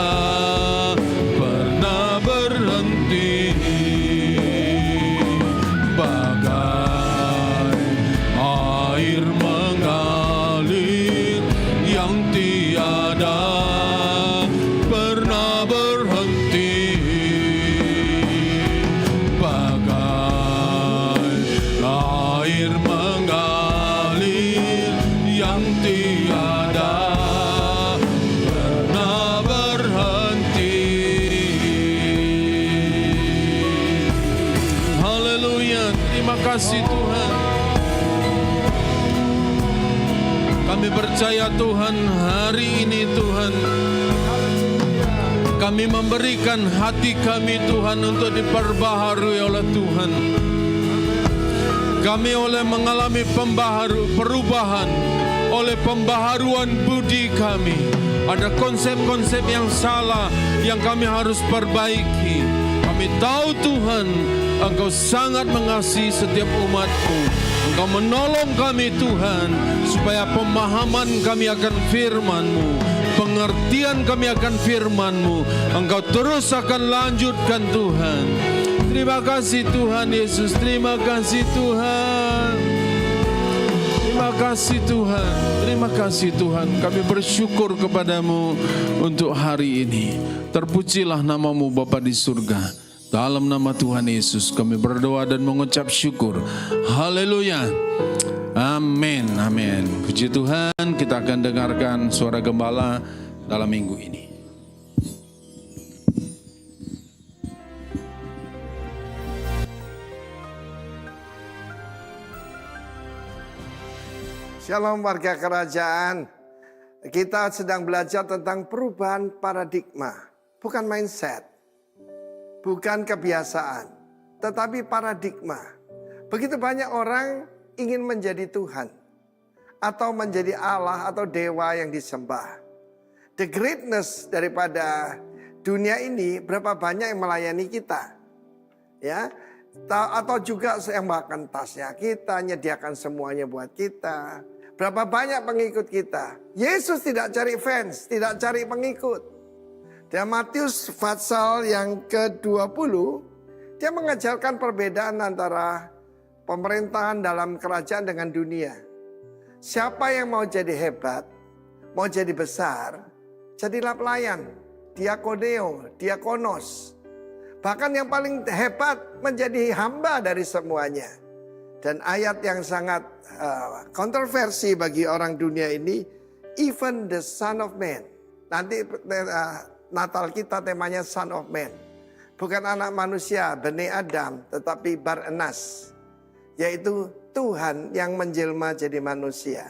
pernah berhenti, bagai air mengalir yang tiada pernah berhenti, bagai air mengalir yang tiada pernah berhenti. Haleluya, terima kasih Tuhan. Kami percaya Tuhan, hari ini Tuhan, kami memberikan hati kami Tuhan untuk diperbaharui oleh Tuhan. Kami oleh mengalami perubahan, oleh pembaharuan budi kami. Ada konsep-konsep yang salah yang kami harus perbaiki. Kami tahu Tuhan, Engkau sangat mengasihi setiap umat-Mu. Engkau menolong kami Tuhan, supaya pemahaman kami akan firman-Mu, pengertian kami akan firman-Mu, Engkau terus akan lanjutkan Tuhan. Terima kasih Tuhan Yesus, terima kasih Tuhan. Terima kasih Tuhan, terima kasih Tuhan. Kami bersyukur kepadamu untuk hari ini. Terpujilah nama-Mu Bapa di surga. Dalam nama Tuhan Yesus kami berdoa dan mengucap syukur. Haleluya. Amin, amin. Puji Tuhan, kita akan dengarkan suara gembala dalam minggu ini. Shalom warga kerajaan. Kita sedang belajar tentang perubahan paradigma. Bukan mindset, bukan kebiasaan, tetapi paradigma. Begitu banyak orang ingin menjadi Tuhan, atau menjadi Allah atau dewa yang disembah. The greatness daripada dunia ini, berapa banyak yang melayani kita, ya? Atau juga yang makan tasnya kita, nyediakan semuanya buat kita. Berapa banyak pengikut kita. Yesus tidak cari fans, tidak cari pengikut. Dan Matius pasal yang ke-20, dia mengajarkan perbedaan antara pemerintahan dalam kerajaan dengan dunia. Siapa yang mau jadi hebat, mau jadi besar, jadilah pelayan, diakoneo, diakonos. Bahkan yang paling hebat menjadi hamba dari semuanya. Dan ayat yang sangat kontroversi bagi orang dunia ini, even the Son of Man. Nanti Natal kita temanya Son of Man. Bukan anak manusia, Bani Adam, tetapi Bar-Enas. Yaitu Tuhan yang menjelma jadi manusia.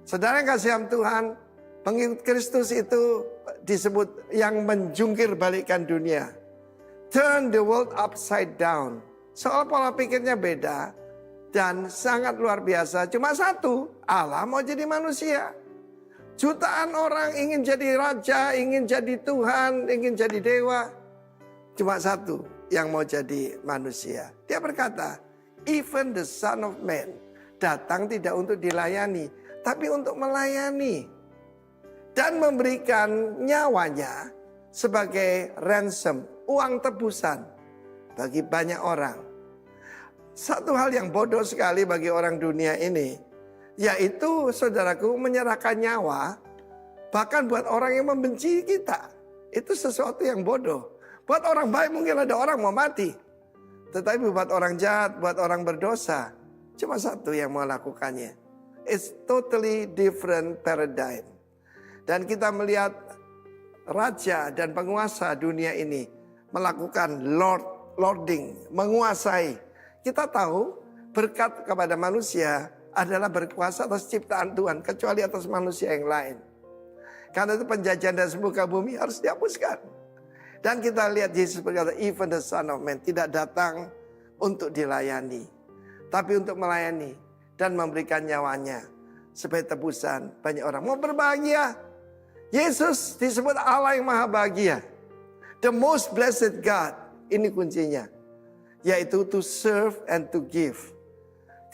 Saudara yang kasih Tuhan, pengikut Kristus itu disebut yang menjungkir balikkan dunia. Turn the world upside down. Soal pola pikirnya beda dan sangat luar biasa. Cuma satu, Allah mau jadi manusia. Jutaan orang ingin jadi raja, ingin jadi Tuhan, ingin jadi dewa. Cuma satu yang mau jadi manusia. Dia berkata, even the Son of Man datang tidak untuk dilayani, tapi untuk melayani. Dan memberikan nyawanya sebagai ransom, uang tebusan bagi banyak orang. Satu hal yang bodoh sekali bagi orang dunia ini, yaitu saudaraku menyerahkan nyawa bahkan buat orang yang membenci kita. Itu sesuatu yang bodoh. Buat orang baik mungkin ada orang mau mati. Tetapi buat orang jahat, buat orang berdosa, cuma satu yang mau lakukannya. It's totally different paradigm. Dan kita melihat raja dan penguasa dunia ini melakukan lording, menguasai. Kita tahu berkat kepada manusia adalah berkuasa atas ciptaan Tuhan, kecuali atas manusia yang lain. Karena itu penjajahan dan semuka bumi harus dihapuskan. Dan kita lihat Yesus berkata, even the Son of Man tidak datang untuk dilayani, tapi untuk melayani dan memberikan nyawanya sebagai tebusan banyak orang. Mau berbahagia? Yesus disebut Allah yang maha bahagia. The most blessed God. Ini kuncinya. Yaitu to serve and to give.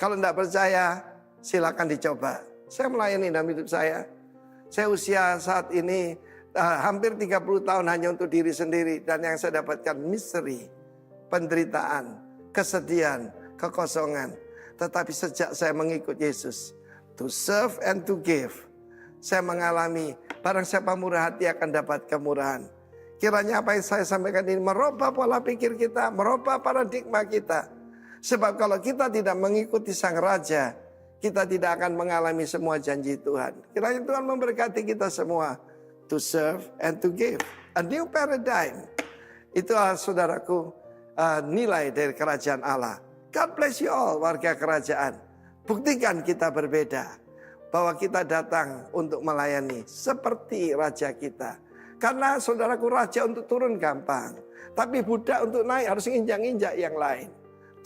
Kalau tidak percaya, silakan dicoba. Saya melayani dalam hidup saya. Saya usia saat ini hampir 30 tahun hanya untuk diri sendiri. Dan yang saya dapatkan misteri, penderitaan, kesedihan, kekosongan. Tetapi sejak saya mengikut Yesus, to serve and to give, saya mengalami barang siapa murah hati akan dapat kemurahan. Kiranya apa yang saya sampaikan ini merubah pola pikir kita, merubah paradigma kita. Sebab kalau kita tidak mengikuti Sang Raja, kita tidak akan mengalami semua janji Tuhan. Kiranya Tuhan memberkati kita semua to serve and to give. A new paradigm. Itulah saudaraku nilai dari kerajaan Allah. God bless you all warga kerajaan. Buktikan kita berbeda. Bahwa kita datang untuk melayani seperti raja kita. Karena saudaraku raja untuk turun gampang. Tapi budak untuk naik harus injak-injak yang lain.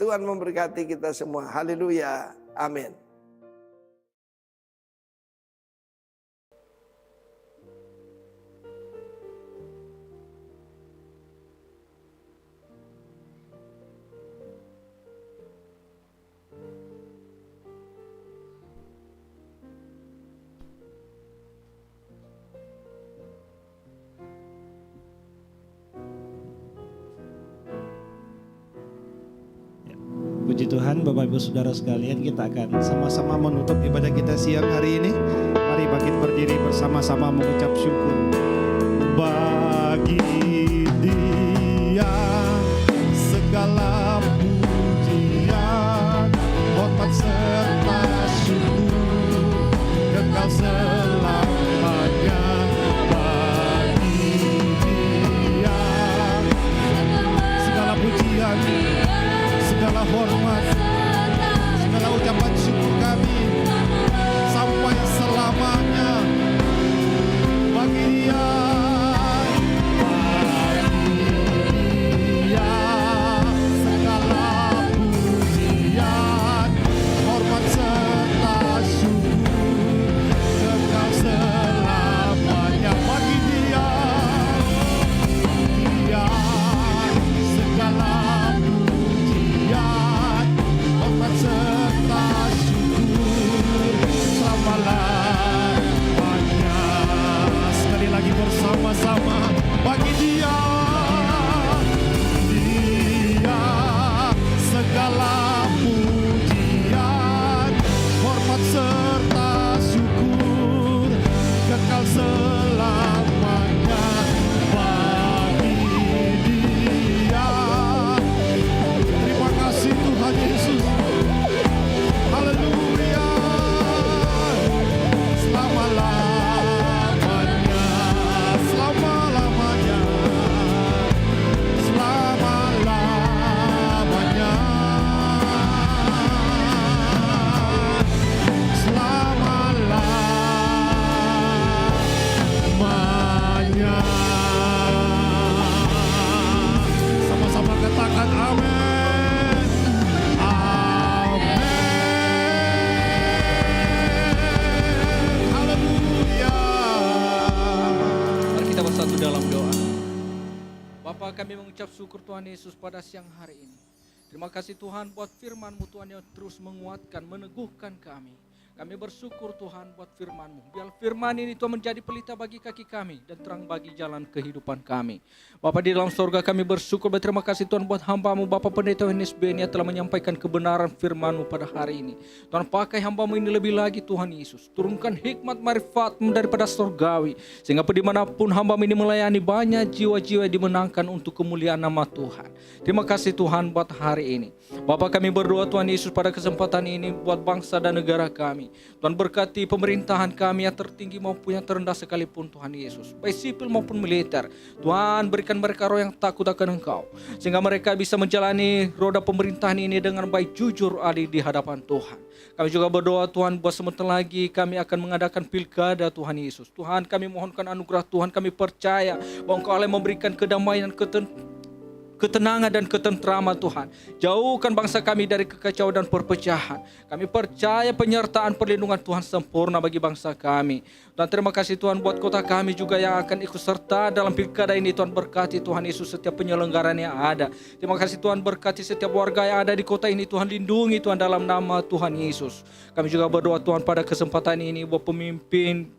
Tuhan memberkati kita semua. Haleluya. Amin. Puji Tuhan, Bapak Ibu Saudara sekalian, kita akan sama-sama menutup ibadah kita siang hari ini. Mari bangkit berdiri bersama-sama mengucap syukur bagi Dia segala pujian, hormat serta syukur kekal selamanya. Bagi Dia segala pujian, segala hormat, segala ucapan syukur kami sampai selamanya. Bagi Dia dalam doa. Bapa, kami mengucap syukur Tuhan Yesus pada siang hari ini. Terima kasih Tuhan buat firman-Mu Tuhan yang terus menguatkan, meneguhkan kami. Kami bersyukur Tuhan buat firman-Mu. Biar firman ini Tuhan menjadi pelita bagi kaki kami dan terang bagi jalan kehidupan kami. Bapa di dalam surga, kami bersyukur, berterima kasih Tuhan buat hamba-Mu Bapak Pendeta Yohanes Beni yang telah menyampaikan kebenaran firman-Mu pada hari ini. Tuhan, pakai hamba-Mu ini lebih lagi Tuhan Yesus. Turunkan hikmat marifat-Mu daripada surgawi, sehingga dimanapun hamba-Mu ini melayani, banyak jiwa-jiwa yang dimenangkan untuk kemuliaan nama Tuhan. Terima kasih Tuhan buat hari ini. Bapak, kami berdoa Tuhan Yesus pada kesempatan ini buat bangsa dan negara kami. Tuhan, berkati pemerintahan kami yang tertinggi maupun yang terendah sekalipun Tuhan Yesus, baik sipil maupun militer. Tuhan, berikan mereka roh yang takut akan Engkau, sehingga mereka bisa menjalani roda pemerintahan ini dengan baik, jujur, adil di hadapan Tuhan. Kami juga berdoa Tuhan buat sebentar lagi kami akan mengadakan pilkada Tuhan Yesus. Tuhan, kami mohonkan anugerah Tuhan, kami percaya bahwa Engkau Allah memberikan kedamaian, ketenangan dan ketentraman Tuhan. Jauhkan bangsa kami dari kekacauan dan perpecahan. Kami percaya penyertaan perlindungan Tuhan sempurna bagi bangsa kami. Dan terima kasih Tuhan buat kota kami juga yang akan ikut serta dalam pilkada ini. Tuhan, berkati Tuhan Yesus setiap penyelenggaraan yang ada. Terima kasih Tuhan, berkati setiap warga yang ada di kota ini. Tuhan, lindungi Tuhan dalam nama Tuhan Yesus. Kami juga berdoa Tuhan pada kesempatan ini buat pemimpin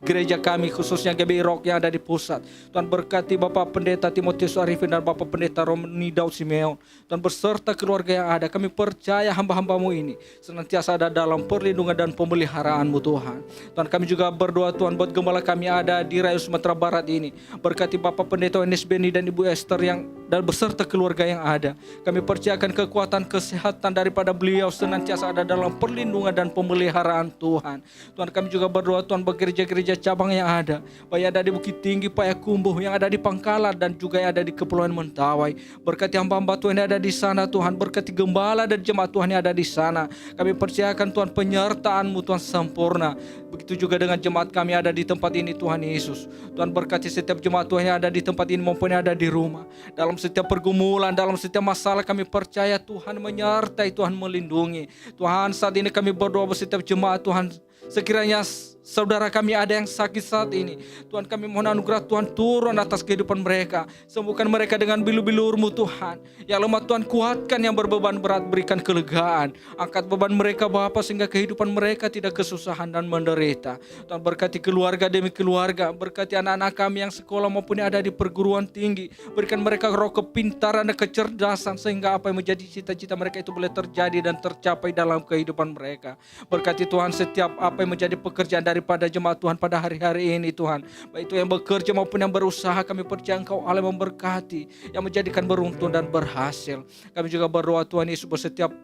gereja kami, khususnya GBI Rock yang ada di pusat. Tuhan, berkati Bapak Pendeta Timotius Arifin dan Bapak Pendeta Romani Daud Simeon. Tuhan, berserta keluarga yang ada. Kami percaya hamba-hamba-Mu ini senantiasa ada dalam perlindungan dan pemeliharaan-Mu Tuhan. Tuhan, kami juga berdoa Tuhan buat gembala kami yang ada di Rayu Sumatera Barat ini. Berkati Bapak Pendeta Yohanes Beni dan Ibu Esther dan berserta keluarga yang ada. Kami percayakan kekuatan kesehatan daripada beliau senantiasa ada dalam perlindungan dan pemeliharaan Tuhan. Tuhan, kami juga berdoa Tuhan bagi gereja-gereja cabang yang ada, baik yang ada di Bukit Tinggi, Payakumbuh, yang ada di Pangkalan, dan juga yang ada di Kepulauan Mentawai. Berkati hamba-hamba Tuhan yang ada di sana Tuhan, berkati gembala dan jemaat Tuhan yang ada di sana. Kami percayakan Tuhan penyertaan-Mu Tuhan sempurna. Begitu juga dengan jemaat kami yang ada di tempat ini Tuhan Yesus. Tuhan, berkati setiap jemaat Tuhan yang ada di tempat ini maupun yang ada di rumah. Dalam setiap pergumulan, dalam setiap masalah, kami percaya Tuhan menyertai, Tuhan melindungi. Tuhan, saat ini kami berdoa buat setiap jemaat Tuhan, sekiranya saudara kami ada yang sakit saat ini, Tuhan, kami mohon anugerah Tuhan turun atas kehidupan mereka. Sembuhkan mereka dengan bilu-bilur-Mu Tuhan. Yang lemah Tuhan, kuatkan yang berbeban berat, berikan kelegaan. Angkat beban mereka Bapa, sehingga kehidupan mereka tidak kesusahan dan menderita. Tuhan, berkati keluarga demi keluarga. Berkati anak-anak kami yang sekolah maupun yang ada di perguruan tinggi. Berikan mereka roh kepintaran dan kecerdasan, sehingga apa yang menjadi cita-cita mereka itu boleh terjadi dan tercapai dalam kehidupan mereka. Berkati Tuhan setiap apa yang menjadi pekerjaan daripada jemaat Tuhan pada hari-hari ini Tuhan, baik itu yang bekerja maupun yang berusaha, kami percaya Engkau Allah memberkati, yang menjadikan beruntung dan berhasil. Kami juga berdoa Tuhan Yesus buat setiap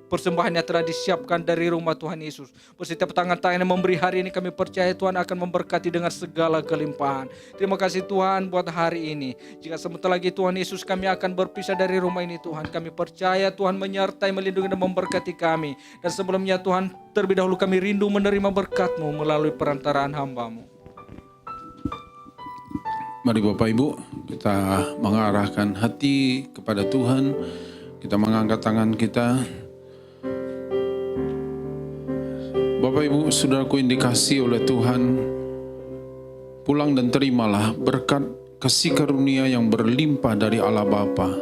persembahan yang telah disiapkan dari rumah Tuhan Yesus, buat setiap tangan-tangan yang memberi hari ini, kami percaya Tuhan akan memberkati dengan segala kelimpahan. Terima kasih Tuhan buat hari ini. Jika sebentar lagi Tuhan Yesus kami akan berpisah dari rumah ini Tuhan, kami percaya Tuhan menyertai, melindungi dan memberkati kami. Dan sebelumnya Tuhan, terlebih dahulu kami rindu menerima berkat-Mu melalui perantaraan hamba-Mu. Mari Bapak Ibu, kita mengarahkan hati kepada Tuhan. Kita mengangkat tangan kita. Bapak Ibu, saudaraku yang dikasihi oleh Tuhan, pulang dan terimalah berkat kasih karunia yang berlimpah dari Allah Bapa,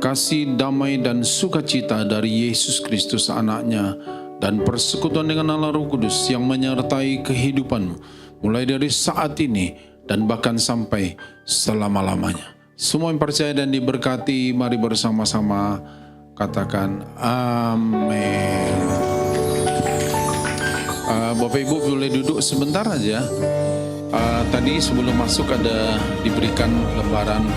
kasih, damai dan sukacita dari Yesus Kristus anaknya, dan persekutuan dengan Allah Roh Kudus yang menyertai kehidupanmu mulai dari saat ini dan bahkan sampai selama-lamanya. Semua yang percaya dan diberkati, mari bersama-sama katakan amin. Bapak Ibu boleh duduk sebentar aja. Tadi sebelum masuk ada diberikan lembaran